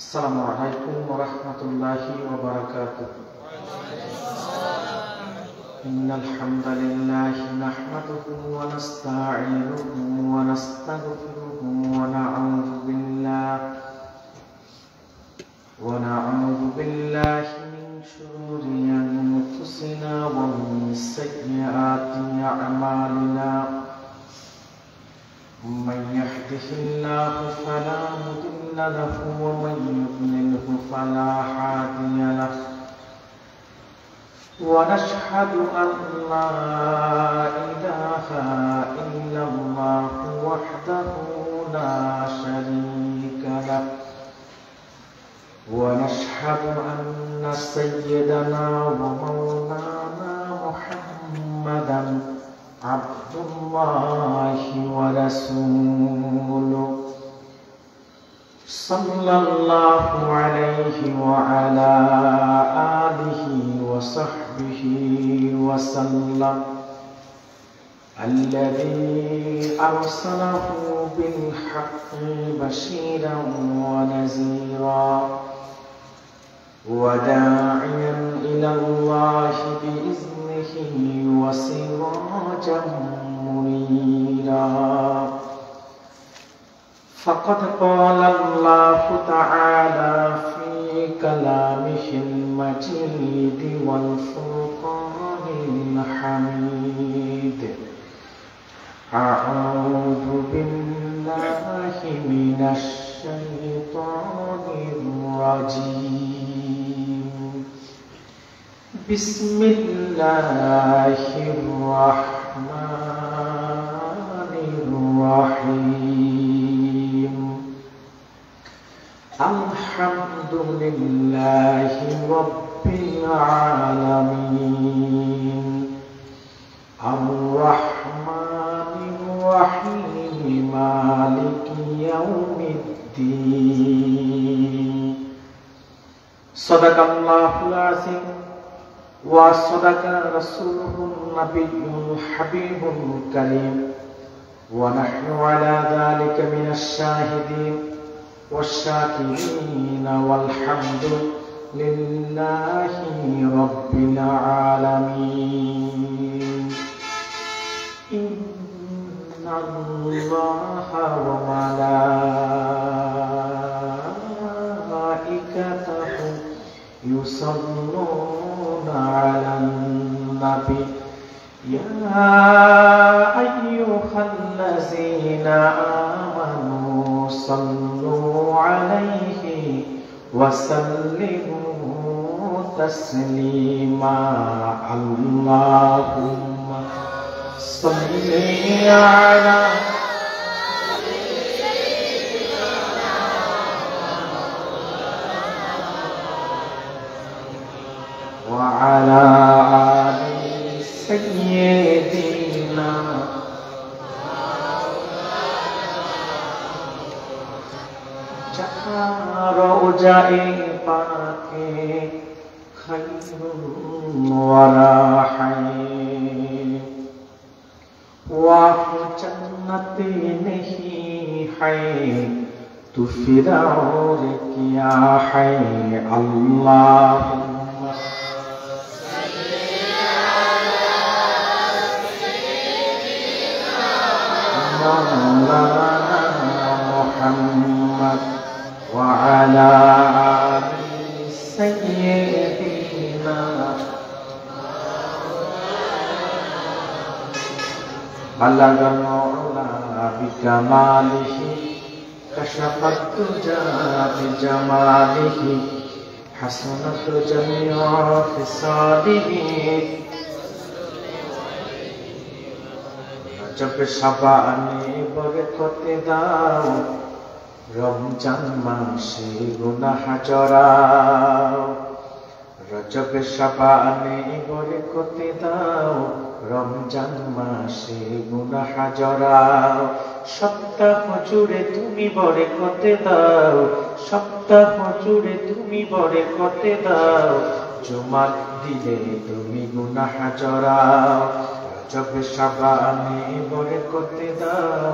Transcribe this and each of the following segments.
السلام عليكم ورحمة الله وبركاته. إن الحمد لله نحمده ونستعينه ونستغفره ونعوذ بالله من شرور أنفسنا ومن سيئات أعمالنا. من يهده الله فلا مضل له ومن يضلله فلا هادي له. ونشهد أن لا إله إلا الله وحده لا شريك له. ونشهد أن سيدنا ومولانا محمدا عبد الله ورسوله صلى الله عليه وعلى آله وصحبه وسلم، الذي أرسله بالحق بشيرا ونذيرا وداعيا إلى الله بإذنه وسراجا منيرا. فقد قال الله تعالى في كلامه المجيد والفرقان الحميد: أعوذ بالله من الشيطان الرجيم. بسم الله الرحمن الرحيم. الحمد لله رب العالمين، الرحمن الرحيم، مالك يوم الدين. صدق الله العظيم وصدق رسوله النبي الحبيب الكريم، ونحن على ذلك من الشاهدين والشاكرين، والحمد لله رب العالمين. إن الله وملائكته يصلون على النبي يا أيها الذين آمنوا صلوا عليه وسلموا تسليما. اللهم صل على وعلى آل سيدنا রওজায়ে পাকে খায়রুল ওয়ারা হায় ওয়া জান্নতে নেহি হায় তু ফিরাউর কিয়া হায়। আল্লাহুম্মা সাল্লি আলা সাইয়্যিদিনা মাওলানা মুহাম্মদ وعلى آل سيدنا بلغ العلا بكماله كشف الدجى بجماله حسنت جميع خصاله رجب شعبان বরকতে দাও রমজান মাসে গুনাহ জড়াও। রজব শাবানে বরকতে দাও রমজান মাসে গুনাহ জড়াও। সপ্তাহ জুড়ে তুমি বরকতে দাও, সপ্তাহ জুড়ে তুমি বরকতে দাও। জুমার দিলে তুমি গুনাহ জড়াও। জবে শাবানে বরকতে দাও,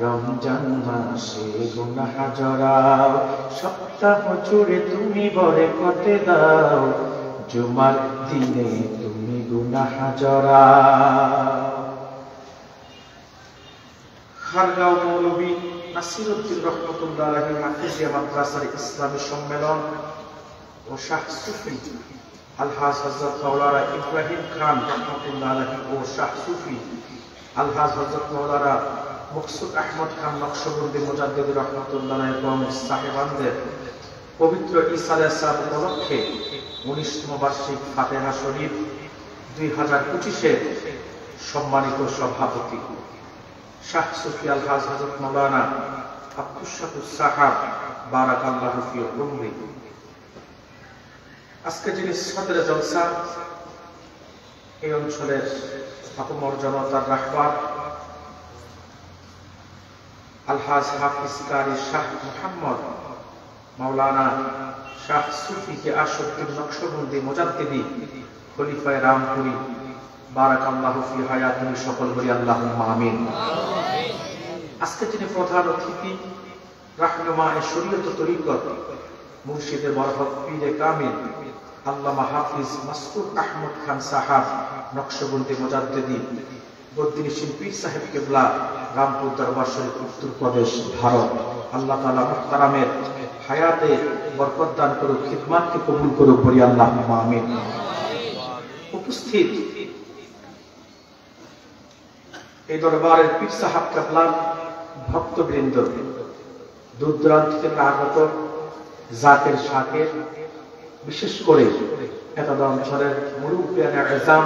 রমজান মাসে গুনাহ জড়াও, সপ্তাহ জুড়ে তুমি বরকতে দাও, জুমার দিনে তুমি গুনাহ জড়াও। খারগাঁও মৌলভী নাসিরউদ্দিন রহমতুল্লাহ আলাইহি হাফিজিয়া মাদ্রাসার ইসলামী সম্মেলন ও শাহ সুফি আলহাজ হযরত মাওলানা ইব্রাহিম খান রহমতুল্লাহ আলাইহি ও শাহ সুফি আলহাজ হযরত মাওলানা মকসুদ আহমদ খান নকশবন্দি মুজাদ্দিদ রহমতুল্লাহ আলাইহি এবং সাহেবানদের পবিত্র ঈসা আলাইহিস সালাম উপলক্ষে 19তম বার্ষিক ফাতিহা শরীফ 2025-এর সম্মানিত সভাপতি শাহ সুফি আলহাজ হযরত মাওলানা আব্দুস শাকুর সাহাব বারাকাল্লাহু ফি উমরি। আজকে যিনি সদরে জলসা, এই অঞ্চলের আপামর জনতার রাহবার আলহাজ হাফিজ কারি শাহ মুহাম্মদ মাওলানা শাহ সুফি গিয়াসউদ্দিন নকশবন্দি মুজাদ্দিদি খলিফায়ে রামপুরি বারাকাল্লাহু ফি হায়াতিহি, সকল বলি আল্লাহুম্মা আমিন। আজকে যিনি প্রধান অতিথি, রাহনুমায়ে শরীয়ত ও তরিকত মুর্শিদে বরকত পীরে কামিল আল্লামা হাফিজ মাসউদ আহমদ খান সাহাব নকশবন্দি মুজাদ্দিদি বদ্দিনী পীর সাহেব কিবলা রামপুর দরবার শরীফ, উত্তরপ্রদেশ, ভারত। আল্লাহ তাআলা মুহতারামের হায়াতে বরকত দান করুক, খিদমতকে কবুল করুক, বলি আল্লাহুম্মা আমিন। উপস্থিত এই দরবারের পীর সাহেব কিবলা ভক্তবৃন্দ, দূর দূরান্ত থেকে আগত জাকের শাকের, বিশেষ করে এতদ অঞ্চলের মুরুব্বিয়ানে আযম,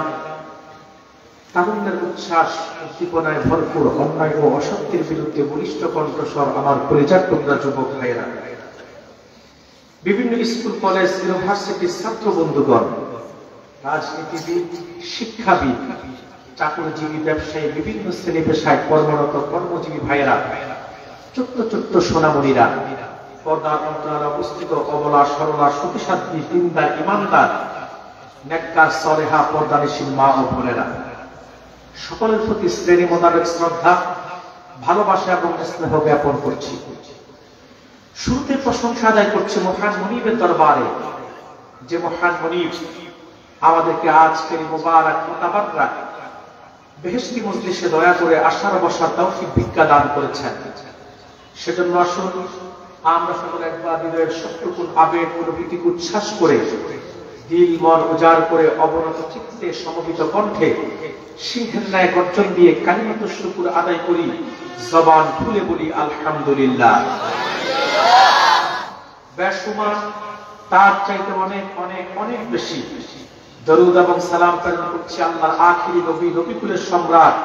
তারুণ্যের উচ্ছ্বাস উদ্দীপনায় ভরপুর, অন্যায় ও অসত্যের বিরুদ্ধে বলিষ্ঠ কণ্ঠস্বর আমার পরিচার টুকরা যুবক ভাইয়েরা, বিভিন্ন স্কুল, কলেজ, ইউনিভার্সিটির ছাত্র বন্ধুগণ, রাজনীতিবিদ, শিক্ষাবিদ, চাকরিজীবী, ব্যবসায়ী, বিভিন্ন শ্রেণী পেশায় কর্মরত কর্মজীবী ভাইয়েরা, ছোট্ট ছোট্ট সোনামণিরা, পর্দার অন্তরালে অবস্থিত অবলা সরলা সতীসাধ্বী দিনদার ইমানদার নেককার সলেহা পর্দানিশীল মা ও বোনেরা, সকলের প্রতি শ্রেণী মোতাবেক শ্রদ্ধা, ভালোবাসা এবং স্নেহ জ্ঞাপন করছি। শুরুতে প্রশংসা আদায় করছি মহান মুনিবের দরবারে, যে মহান মুনিব আমাদেরকে আজকের মুবারক মুতাবাররাক বেহেশতি মজলিসে দয়া করে আসার বসার তৌফিক ভিক্ষা দান করেছেন। সেজন্য আসুন আমরা সকলে একবার হৃদয়ের সত্যকুল আবেগ অনুভূতি উচ্ছ্বাস করে, দিল মন উজাড় করে, অবনত চিত্তে সমবেত কণ্ঠে সিংহের ন্যায় গর্জন দিয়ে কালিমাতুশ শুকর আদায় করি, জবান খুলে বলি আলহামদুলিল্লাহ। বেশুমার, তার চাইতে অনেক অনেক অনেক বেশি দরুদ এবং সালাম প্রেরণ করছি আল্লাহর আখিরি নবী, নবীকুলের সম্রাট,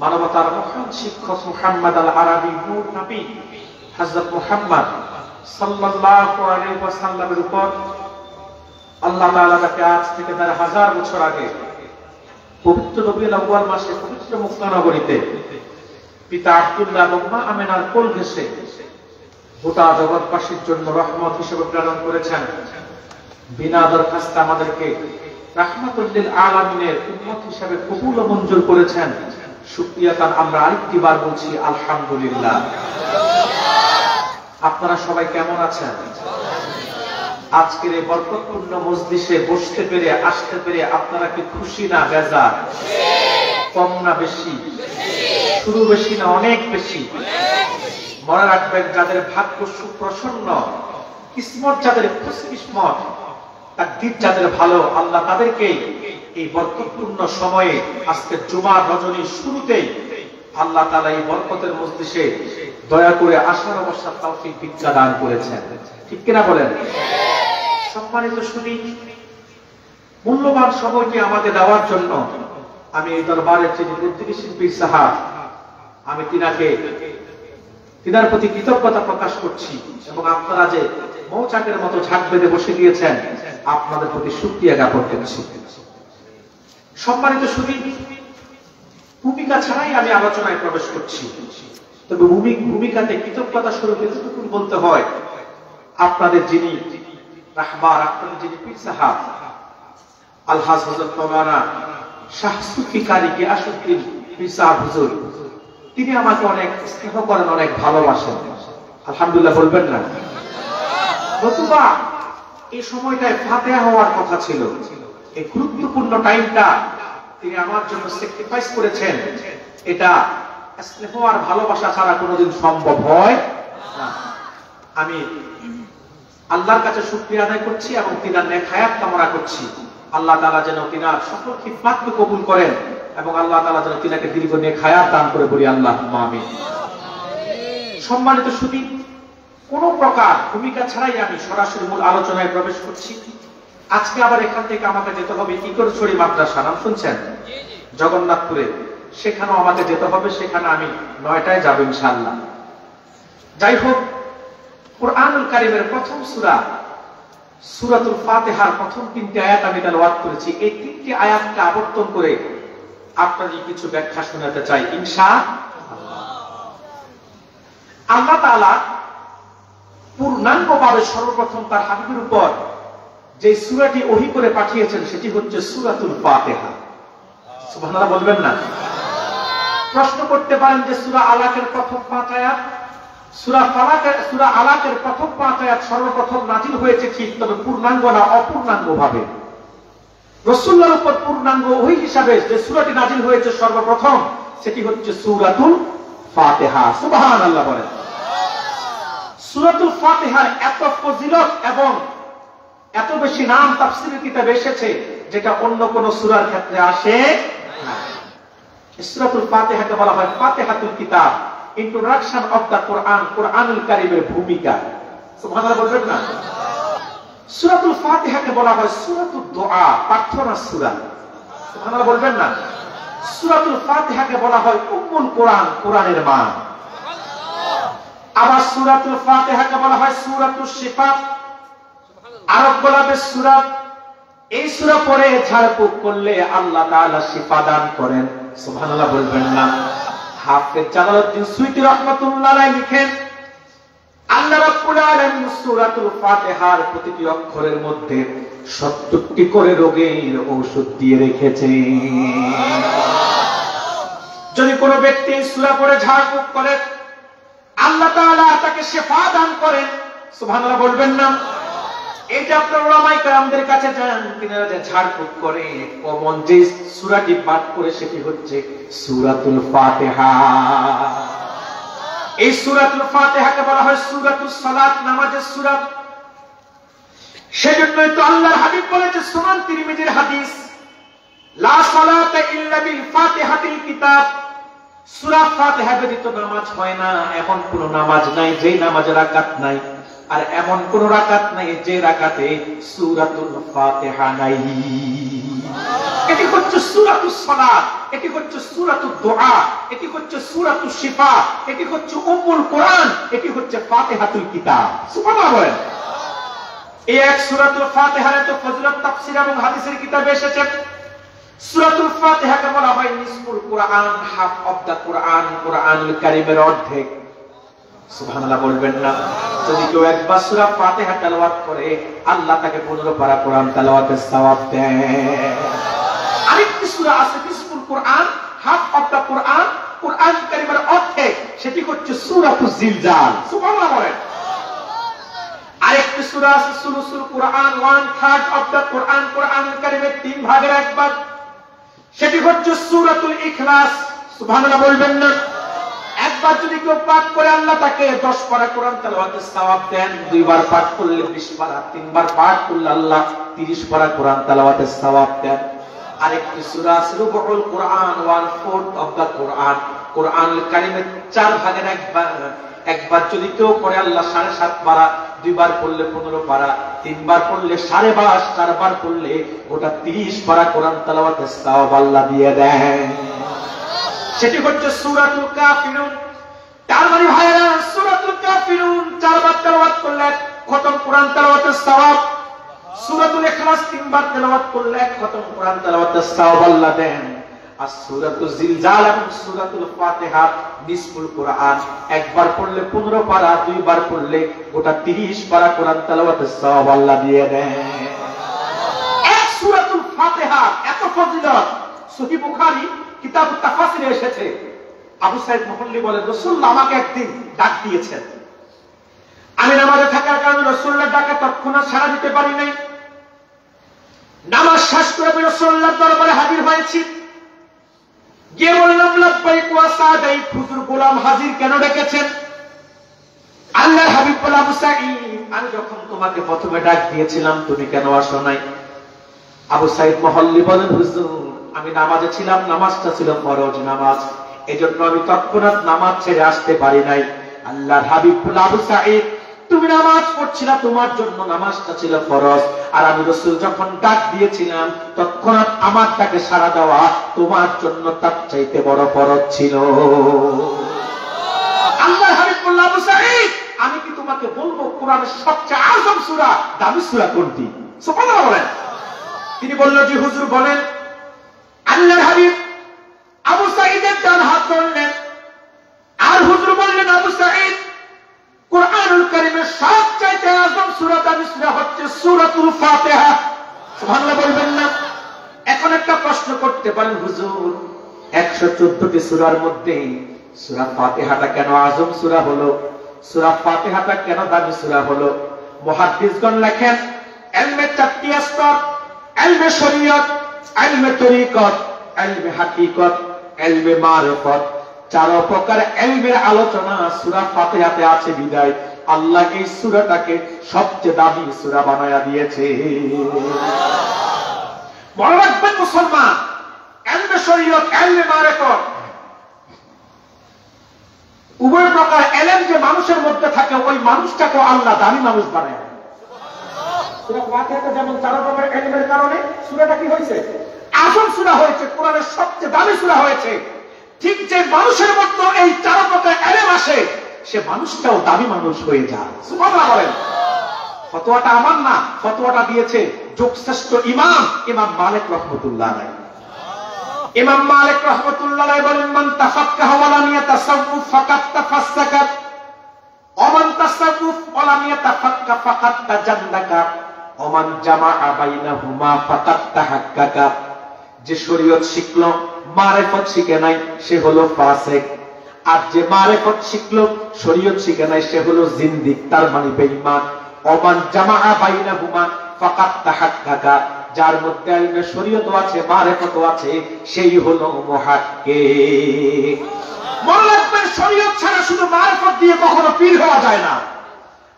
মানবতার মহান শিক্ষক মুহাম্মদ আল আরবি নূর নবী হযরত মুহাম্মদ সাল্লাল্লাহু আলাইহি ওয়াসাল্লামের উপর আল্লাহ তাআলা তাকে আজ থেকে 1000 বছর আগে পবিত্র রবিউল আউয়াল মাসে পবিত্র মক্কা নগরীতে পিতা আব্দুল্লাহ এবং মা আমিনার কোল ঘেঁষে গোটা জগৎবাসীর জন্য রহমত হিসেবে প্রেরণ করেছেন। বিনা দরখাস্তে আমাদেরকে রাহমাতুল লিল আলামিনের উম্মত হিসেবে কবুল ও মঞ্জুর করেছেন। শুকরিয়া তার আমরা আরেকটি বার বলছি আলহামদুলিল্লাহ। আপনারা সবাই কেমন আছেন? আজকের এই বরকতপূর্ণ মজলিসে বসতে পেরে, আসতে পেরে আপনারা কি খুশি না বেজার? কম না বেশি? শুরু বেশি না অনেক বেশি? মনে রাখবেন, যাদের ভাগ্য সুপ্রসন্ন, কিসমত যাদের খুশকিসমত, তাকদীর যাদের ভালো, আল্লাহ তাদেরকে এই বরকতপূর্ণ সময়ে আজকে জুমার রজনীর শুরুতেই আল্লাহ তাআলা এই বরকতের মজলিসে দয়া করে আসার বসার তৌফিক ভিক্ষা দান করেছেন। ঠিক কিনা বলেন? সম্মানিত শুনি, মূল্যবান সময়কে আমাকে দেওয়ার জন্য আমি এই দরবারের যিনি বুদ্ধিজীবী শিল্পী সাহাব, আমি তিনার প্রতি কৃতজ্ঞতা প্রকাশ করছি এবং আপনারা যে মৌচাকের মতো ঝাঁক বেঁধে বসে গিয়েছেন, আপনাদের প্রতি শুকরিয়া জ্ঞাপন করছি। সম্মানিত শুনি, ভূমিকা ছাড়াই আমি আলোচনায় প্রবেশ করছি। তবে ভূমিকাতে কৃতজ্ঞতা স্বরূপ এতটুকু বলতে হয়, আপনাদের যিনি রাহবার, আপনাদের যিনি পীর সাহেব আলহাজ হযরত মাওলানা শাহ সুফি কারি গিয়াসউদ্দিন পীর সাহেব হুজুর, তিনি আমাকে অনেক স্নেহ করেন, অনেক ভালোবাসেন। আলহামদুলিল্লাহ বলবেন না? নতুবা এই সময়টায় ফাতিহা হওয়ার কথা ছিল। এই গুরুত্বপূর্ণ টাইমটা তিনি আমার জন্য স্যাক্রিফাইস করেছেন। এটা স্নেহ আর ভালোবাসা ছাড়া কোনোদিন সম্ভব হয় না। আমি আল্লাহর কাছে শুকরিয়া আদায় করছি এবং তিনার নেক হায়াত কামনা করছি। আল্লাহ তাআলা যেন তিনার সকল খিদমতকে কবুল করেন এবং আল্লাহ তাআলা যেন তিনাকে দীর্ঘ নেক হায়াত দান করে, বলি আল্লাহুম্মা আমিন। সম্মানিত সুধী, কোন প্রকার ভূমিকা ছাড়াই আমি সরাসরি মূল আলোচনায় প্রবেশ করছি। আজকে আবার এখান থেকে আমাকে যেতে হবে ইকরছড়ি মাদ্রাসা, নাম শুনছেন? জগন্নাথপুরে। সেখানেও আমাকে যেতে হবে। সেখানে আমি 9টায় যাব ইনশাআল্লাহ। যাই হোক, কুরআনুল কারীমের প্রথম সূরা সূরাতুল ফাতিহার প্রথম 3টি আয়াত আমি তেলাওয়াত করেছি। এই 3টি আয়াতকে আবর্তন করে আপনাদের কিছু ব্যাখ্যা শোনাতে চাই ইনশাআল্লাহ। আল্লাহ তাআলা পূর্ণাঙ্গভাবে সর্বপ্রথম তার হাবিবের উপর যে সূরাটি ওহী করে পাঠিয়েছেন সেটি হচ্ছে সূরাতুল ফাতিহা। সুবহানাল্লাহ বলবেন না? প্রশ্ন করতে পারেন যে সূরা আলাকের প্রথম 5 আয়াত, সূরা আলাকের প্রথম 5 আয়াত সর্বপ্রথম নাজিল হয়েছে ঠিক, তবে পূর্ণাঙ্গ না, অপূর্ণাঙ্গ ভাবে। রাসূলুল্লাহর উপর পূর্ণাঙ্গ ওহী হিসাবে যে সূরাটি নাজিল হয়েছে সর্বপ্রথম, সেটি হচ্ছে সূরাতুল ফাতিহা। সুবহানাল্লাহ বলেন। সূরাতুল ফাতিহার এত ফজিলত এবং এত বেশি নাম তাফসীরের কিতাবে এসেছে যেটা অন্য কোন সূরার ক্ষেত্রে আসে না। সূরাতুল ফাতিহাকে বলা হয় ফাতিহাতুল কিতাব, ইন্ট্রোডাকশন অফ দা কোরআন, কোরআনুল কারীমের ভূমিকা। সুবহানাল্লাহ বলবেন না? সূরাতুল ফাতিহাকে বলা হয় সূরাতুদ দুআ, প্রার্থনার সূরা। সুবহানাল্লাহ বলবেন না? সূরাতুল ফাতিহাকে বলা হয় উম্মুল কোরআন, কোরআনের মা। আবার সূরাতুল ফাতিহাকে বলা হয় সূরাতুশ শিফা, আরব গোলাপের সূরা। এই সূরা পড়ে ঝাড়ফুঁক করলে আল্লাহ তাআলা শিফা দান করেন। সুবহানাল্লাহ বলবেন না? হাফেজ জালালউদ্দিন সুয়ুতী রাহমাতুল্লাহ আলাইহি লিখেন, আল্লাহ রাব্বুল আলামিন সূরাতুল ফাতিহার প্রতিটি অক্ষরের মধ্যে 70টি করে রোগের ঔষধ দিয়ে রেখেছেন। যদি কোনো ব্যক্তি সূরা পড়ে ঝাড়ফুঁক করে আল্লাহ তাআলা তাকে শিফা দান করেন। সুবহানাল্লাহ বলবেন না? এই যে আপনারা উলামায়ে কেরামদের কাছে যান, তিনারা যে ঝাড়ফুঁক করে কমন যে সূরাটি পাঠ করে সেটি হচ্ছে সূরাতুল ফাতিহা। এই সূরাতুল ফাতিহাকে বলা হয় সূরাতুস সালাত, নামাজের সূরা। সেজন্যই তো আল্লাহর হাবিব বলেছে সুনান তিরমিজির হাদিস, লা সালাতা ইল্লা বিল ফাতিহাতিল কিতাব। সূরা ফাতিহা ব্যতীত নামাজ হয় না। এমন কোন নামাজ নাই যে নামাজে রাকাত নাই, আর এমন কোন রাকাত নাই যে রাকাতে সূরাতুল ফাতিহা নাই। এটি হচ্ছে সূরাতুস সালাত, এটি হচ্ছে সূরাতুদ দুআ, এটি হচ্ছে সূরাতুশ শিফা, এটি হচ্ছে উম্মুল কোরআন, এটি হচ্ছে ফাতিহাতুল কিতাব। সুবহানাল্লাহ। এই এক সূরাতুল ফাতিহার এত ফজিলত তাফসীর এবং হাদিসের কিতাবে এসেছে। সূরাতুল ফাতিহাকে বলা হয় নিসফুল কোরআন, হাফ অফ দা কোরআন, কোরআনুল কারীমের অর্ধেক। সুবহানাল্লাহ বলবেন না? যদি কেউ একবার সূরা ফাতিহা তেলাওয়াত করে আল্লাহ তাকে 15 পারা কোরআন তেলাওয়াতের সওয়াব দেন। আরেকটি সূরা আছে নিসফুল কোরআন, হাফ অফ দা কোরআন, কোরআন কারীমের অর্ধেক, সেটি হচ্ছে সূরাতুজ জিলজাল। সুবহানাল্লাহ বলেন। আরেকটি সূরা আছে সুলুসুল কোরআন, 1/3 অফ দা কোরআন, কোরআনুল কারীমের 3 ভাগের 1 ভাগ, সেটি হচ্ছে সূরাতুল ইখলাস। সুবহানাল্লাহ বলবেন না? একবার যদি কেউ পাঠ করে আল্লাহ তাকে 10 পারা কোরআন তেলাওয়াতের সওয়াব দেন। 2 বার পাঠ করলে 20 পারা, 3 বার পাঠ করলে আল্লাহ 30 পারা কোরআন তেলাওয়াতের সওয়াব দেন। আরেকটি সূরা আছে রুবুল কোরআন, 1/4 অফ দা কোরআন, কোরআনুল কারীমের 4 ভাগের 1 ভাগ। একবার যদি কেউ পড়ে আল্লাহ 7.5 পারা, 2 বার পড়লে 15 পারা, 3 বার পড়লে 12.5, 4 বার পড়লে গোটা 30 পারা কোরআন তেলাওয়াতের সওয়াব আল্লাহ দিয়ে দেন। সেটি হচ্ছে সূরাতুল কাফিরুন। তার মানে ভাইরা সূরাতুল কাফিরুন 4 বার তেলাওয়াত করলে খতম কোরআন তেলাওয়াতের সওয়াব। সূরাতুল ইখলাস 3 বার তেলাওয়াত করলে খতম কোরআন তেলাওয়াতের সওয়াব আল্লাহ দেন। আর সূরাতুল জিলজাল এবং সূরাতুল ফাতিহা নিসফুল কোরআন, একবার পড়লে 15 পারা, 2 বার পড়লে গোটা 30 পারা কোরআন তেলাওয়াতের সওয়াব আল্লাহ দিয়ে দেন। এক সূরাতুল ফাতিহা এত ফজিলত, সহিহ বুখারী কিতাবুত তাফসিরে এসেছে, আবু সাইদ মুহল্লি বলেন, রাসূলুল্লাহ আমাকে একদিন ডাক দিয়েছেন। আমি নামাজে থাকার কারণে রাসূলুল্লাহর ডাকে তৎক্ষণাৎ সাড়া দিতে পারি নাই। নামাজ শেষ করে আমি রাসূলুল্লাহর দরবারে হাজির হয়েছি। গিয়ে বললাম, লাব্বাইক ওয়া সাদাইক, হুজুর গোলাম হাজির, কেন ডেকেছেন? আল্লাহর হাবিব বলে, আবু সাঈদ, আমি যখন তোমাকে প্রথমে ডাক দিয়েছিলাম তুমি কেন আসো নাই? আবু সাঈদ মুহল্লি বলেন, হুজুর আমি নামাজে ছিলাম, নামাজটা ছিল ফরজ নামাজ, এজন্য আমি তৎক্ষণাৎ নামাজ ছেড়ে আসতে পারি নাই। আল্লাহর হাবিব বলে, আবু সাঈদ তুমি নামাজ পড়ছিলা, তোমার জন্য নামাজটা ছিল ফরজ, আর আমি রাসূল যখন ডাক দিয়েছিলাম তৎক্ষণাৎ আমার ডাকে সাড়া দেওয়া তোমার জন্য তার চাইতে বড় ফরজ ছিল। আল্লাহর হাবিব বলল, আবু সাঈদ আমি কি তোমাকে বলবো কোরআনের সবচেয়ে আযম সূরা, দামি সূরা কোনটি? সুবহানাল্লাহ বলেন। তিনি বলল, জি হুজুর বলেন। আল্লাহর হাবিব আবু সাঈদের ডান হাত ধরলেন, আর হুজুর বললেন, আবু সাঈদ কুরআনুল কারীমের সবচেয়ে আযম সূরা, দামি সূরা হচ্ছে সূরাতুল ফাতিহা। সুবহানাল্লাহ বলবেন না? এখন একটা প্রশ্ন করতে পারেন, হুজুর 114টি সূরার মধ্যে সূরা ফাতিহাটা কেন আযম সূরা হলো? সূরা ফাতিহাটা কেন দামি সূরা হলো? মুহাদ্দিসগণ লেখেন, ইলমে 4টি স্তর, ইলমে শরীয়ত, ইলমে তরিকত, ইলমে হাকিকত, ইলমে মারিফত, 4 প্রকার ইলমের আলোচনা সূরা ফাতিহাতে আছে বিদায় আল্লাহ এই সূরাটাকে সবচেয়ে দামি সূরা বানায়া দিয়েছে। মনে রাখবেন মুসলমান, ইলমে শরীয়ত, ইলমে মারিফত, উভয় প্রকার ইলম যে মানুষের মধ্যে থাকে ওই মানুষটাকে আল্লাহ দামি মানুষ বানায়। সূরা ফাতিহাতে যেমন 4 প্রকার ইলমের কারণে সূরাটা কি হয়েছে? আযম সূরা হয়েছে, কোরআনের সবচেয়ে দামি সূরা হয়েছে। ঠিক যে মানুষের মধ্যে এই 4 প্রকার ইলম আসে সে মানুষটাও দামি মানুষ হয়ে যায়। সুবহানাল্লাহ বলেন। ফতোয়াটা আমার না, ফতোয়াটা দিয়েছে যুগশ্রেষ্ঠ ইমাম ইমাম মালিক রাহমাতুল্লাহ আলাইহি। ইমাম মালিক রাহমাতুল্লাহ আলাইহি বলেন, মান তাফাক্কাহা ওয়া লাম ইয়াতাসাওয়াফ ফাকাত তাফাসসাকা ওয়া মান তাসাওয়াফ ওয়া লাম ইয়াতাফাক্কা ফাকাত তাজান্নাকা ওয়া মান জামাআ বাইনাহুমা ফাকাত তাহাক্কাকা। যে শরীয়ত শিখলো মারিফত শিখে নাই সে হলো ফাসিক, আর যে মারিফত শিখলো শরীয়ত শিখে নাই সে হলো জিন্দিক, তার মানে বেঈমান। ওয়া মান জামাআ বাইনাহুমা ফাকাত তাহাক্কাকা, যার মধ্যে ইলমে শরীয়ত আছে মারিফত আছে সেই হলো মুহাক্কিক। মনে রাখবেন, শরীয়ত ছাড়া শুধু মারিফত দিয়ে কখনো পীর হওয়া যায় না।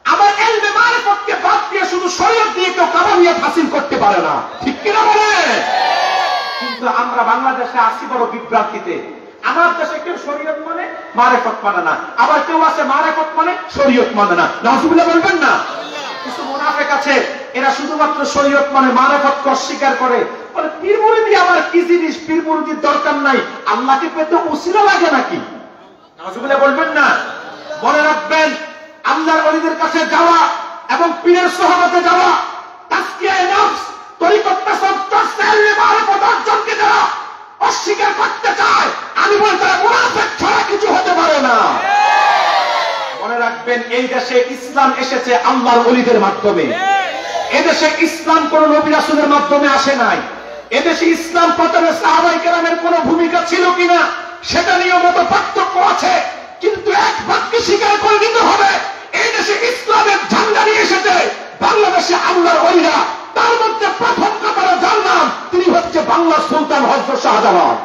আবার ইলমে মারিফতকে বাদ দিয়ে শুধু শরীয়ত দিয়ে কেউ কামালিয়াত হাসিল করতে পারে না। ঠিক কি না বলেন? কিন্তু আমরা বাংলাদেশে আসি বড় বিভ্রান্তিতে। আমার দেশে কেউ শরীয়ত মানে মারিফত মানে না, আবার কেউ আছে মারিফত মানে শরীয়ত মানে না। নাউজুবিল্লাহ বলবেন না? কিছু মুনাফিক আছে, এরা শুধুমাত্র শরীয়ত মানে মারিফত অস্বীকার করে, বলে পীর মুরিদি আমার কি জিনিস, পীর মুরিদির দরকার নাই, আল্লাহকে পেতে উসিলা লাগে নাকি? নাউজুবিল্লাহ বলবেন না? মনে রাখবেন, আল্লাহর ওলিদের কাছে যাওয়া এবং পীরের সোহবতে যাওয়া, তাজকিয়ায়ে নফস, তরিকত তাসাউফ, তাসল্লি মারিফত অর্জনকে যারা অস্বীকার করতে চায়, আমি বলি তারা মুনাফিক ছাড়া কিছু হতে পারে না। মনে রাখবেন, এই দেশে ইসলাম এসেছে আল্লাহর ওলিদের মাধ্যমে। এদেশে ইসলাম কোন নবী রাসূলের মাধ্যমে আসে নাই। এদেশে ইসলাম প্রচারে সাহাবায়ে কেরামের কোন ভূমিকা ছিল কিনা সেটা নিয়ে মত পার্থক্য আছে, কিন্তু এক বাক্যে স্বীকার করে নিতে হবে, এই দেশে ইসলামের ঝান্ডা নিয়ে এসেছে বাংলাদেশে আল্লাহর ওলিরা। তার মধ্যে প্রথম কাতারে যার নাম, তিনি হচ্ছে বাংলার সুলতান হযরত শাহজালাল।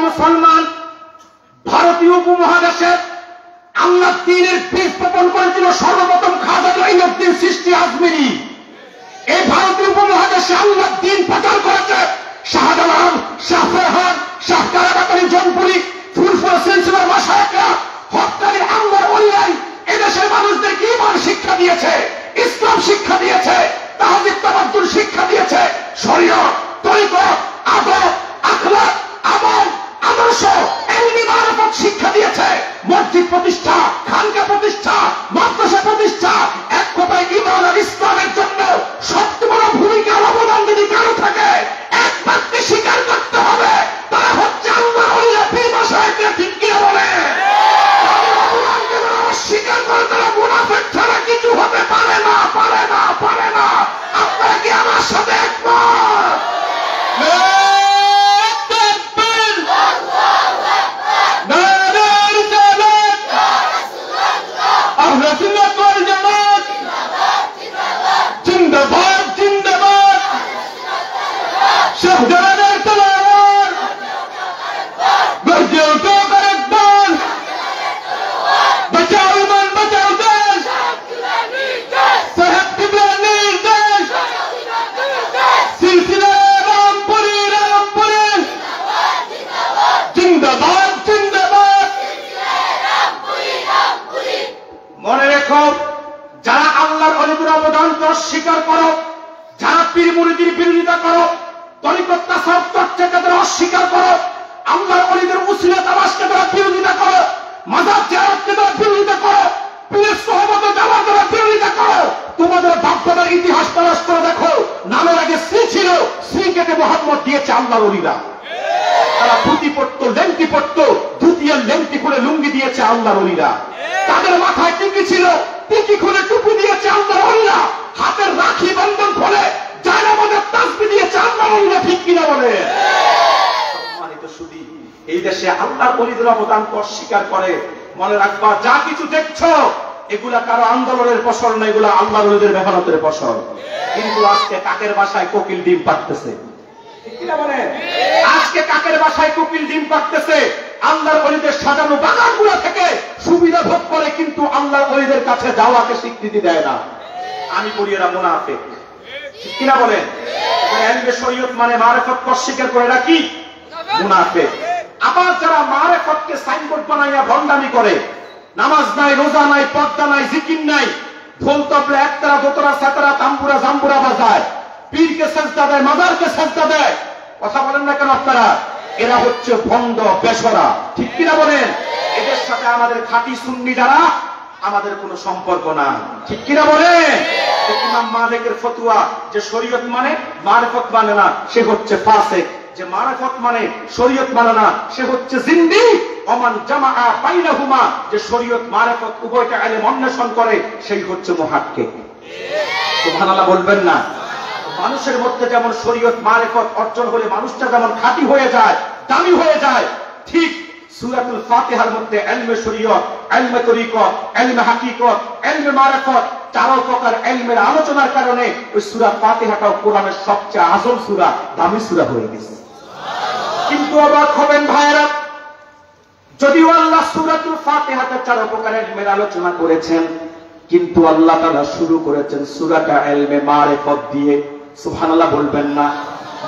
মুসলমান, ভারতীয় উপমহাদেশে আল্লাহ দ্বীনের বীজ বপন করেছিল সর্বপ্রথম খাজা জঈনুদ্দিন চিশতি আজমিরি। এই ভারতীয় উপমহাদেশে আল্লাহ দ্বীন প্রচার করেছে শাহজালাল, শাহ ফরহাদ, শাহ কারাকাতারি, জনপুরি, ফুরফুরা সিলসিলার মাশায়েখরা, হক্কানি আল্লাহর ওলিয়াই এদেশের মানুষদেরকে ঈমান শিক্ষা দিয়েছে, ইসলাম শিক্ষা দিয়েছে, তাহজিব তাওয়াজ্জুহ শিক্ষা দিয়েছে, শরীয়ত, তরিকত, আদব, আখলাক, আমল, আদর্শ, এলমি মারফত শিক্ষা দিয়েছে, মসজিদ প্রতিষ্ঠা, খানকা প্রতিষ্ঠা, মাদ্রাসা প্রতিষ্ঠা, এক কথায় ঈমান আর ইসলামের জন্য সবচেয়ে বড় ভূমিকার অবদান যদি কারো থাকে, একমাত্র স্বীকার করতে হবে, তারা হচ্ছে আল্লাহর ওলিরা, পীর মাশায়েখরা। ঠিক কি বলে? অস্বীকার করে তারা মুনাফিক ছাড়া কিছু হতে পারে না, পারে না, পারে না। আপনারা কি আমার সাথে একমত? জিন্দাবাদ, জিন্দাবাদ। শাহজালালের তলোয়ার গর্জে ওঠো আরেকবার, বাঁচাও ইমান, বাঁচাও দেশ, সাহেব কিবলার নির্দেশ, সিলসিলা রামপুরি, রামপুরি, জিন্দাবাদ, জিন্দাবাদ। মনে রেখো, যারা আল্লাহর ওলিদের অবদানকে অস্বীকার করো, যারা পীর মুরিদের বিরোধিতা করো, তরিকত তাসাউফ চর্চাকে তারা অস্বীকার করো, আল্লাহর ওলিদের উসিলা তালাশকে তারা বিরোধিতা করো, মাজার জিয়ারতকে তারা বিরোধিতা করো, পীরের সোহবতে যাওয়ার তারা বিরোধিতা করো, তোমাদের বাপদাদার ইতিহাস তালাশ করে দেখো, নামের আগে শ্রী ছিল, শ্রী কেটে মোহাম্মদ দিয়েছে আল্লাহর ওলিরা। তারা ধুতি পড়তো, লেংটি পড়তো, ধুতি আর লেংটি করে লুঙ্গি দিয়েছে আল্লাহর ওলিরা। তাদের মাথায় টিকি ছিল, টিকি খুলে টুপি দিয়েছে আল্লাহর ওলিরা। হাতের রাখি বন্ধন খুলে যারা আমাদের তাসবিহ দিয়েছে আল্লাহর ওলিরা। ঠিক কিনা বলে? সম্মানিত সুধী, এই দেশে আল্লাহর ওলিদের অবদানকে অস্বীকার করে, মনে রাখবা, যা কিছু দেখছো এগুলা কারো আন্দোলনের ফসল না, এগুলা আল্লাহর ওলিদের মেহনতের ফসল। কিন্তু আজকে কাকের বাসায় কোকিল ডিম পাড়তেছে। ঠিক কিনা বলে? আজকে কাকের বাসায় কোকিল ডিম পাড়তেছে, আল্লাহর ওলিদের সাজানো বাগানগুলো থেকে সুবিধা ভোগ করে, কিন্তু আল্লাহর ওলিদের কাছে যাওয়াকে স্বীকৃতি দেয় না। আমি বলি এরা মুনাফিক। ঠিক কিনা বলেন? এলমে শরীয়ত মানে মারিফতকে অস্বীকার করে, এরা কি? মুনাফিক। আবার যারা মারিফতকে সাইনবোর্ড বানাইয়া ভণ্ডামি করে, নামাজ নাই, রোজা নাই, পর্দা নাই, জিকির নাই, ঢোল তবলা একতারা দোতরা সাতরা তাম্বুরা জাম্বুরা বাজায়, পীরকে সেজদা দেয়, মাজারকে সেজদা দেয়। কথা বলেন না কেন আপনারা? এরা হচ্ছে ভণ্ড, বেশরা। ঠিক কিনা বলেন? এদের সাথে আমাদের খাঁটি সুন্নি যারা, আমাদের কোনো সম্পর্ক না। ঠিক কিনা বলেন? ইমাম মালিকের ফতোয়া যে শরীয়ত মানে মারিফত মানে না, সে হচ্ছে ফাসিক। যে মারিফত মানে শরীয়ত মানে না, সে হচ্ছে জিন্দিক। ওমান জামাআ বাইনাহুমা, যে শরীয়ত মারিফত উভয়টা ইলম অন্বেষণ করে, সেই হচ্ছে মুহাক্কিক। সুবহানাল্লাহ বলবেন না? মানুষের মধ্যে যেমন শরীয়ত মারিফত অর্জন হলে মানুষটা যেমন খাঁটি হয়ে যায়, দামি হয়ে যায়, ঠিক সূরাতুল ফাতিহার মধ্যে ইলমে শরীয়ত, ইলমে তরিকত, ইলমে হাকিকত, ইলমে মারিফত, চার প্রকার ইলমের আলোচনার কারণে ওই সূরা ফাতিহাটাও কোরআনের সবচেয়ে আজম সূরা, দামি সূরা হয়ে গেছে। কিন্তু অবাক হবেন ভাইরা, যদিও আল্লাহ সূরাতুল ফাতিহাতে চার প্রকার ইলমের আলোচনা করেছেন, কিন্তু আল্লাহ তাআলা শুরু করেছেন সূরাটা ইলমে মারিফত দিয়ে। সুবহানাল্লাহ বলবেন না?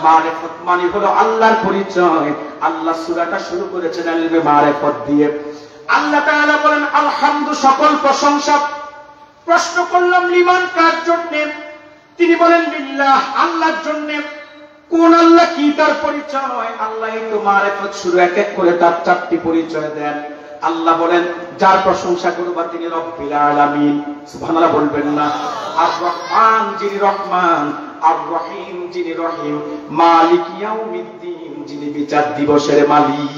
মারিফত মানে হলো আল্লাহর পরিচয়। আল্লাহ সূরাটা শুরু করেছেন ইলমে মারিফত দিয়ে। আল্লাহ তাআলা বলেন, আলহামদু, সকল প্রশংসা। প্রশ্ন করলাম, লিমান, কার জন্য? তিনি বলেন, লিল্লাহ, আল্লাহর জন্য। কোন আল্লাহ? কি তার পরিচয়? আল্লাহই তো মারিফত শুরু এক এক করে তার চারটি পরিচয় দেন। আল্লাহ বলেন, যার প্রশংসা করবা তিনি রব্বিল আলামিন। সুবহানাল্লাহ বলবেন না? আর রহমান, যিনি রহমান, আর রহিম, যিনি রহিম, মালিক ইয়াউমিদ্দিন, যিনি বিচার দিবসের মালিক।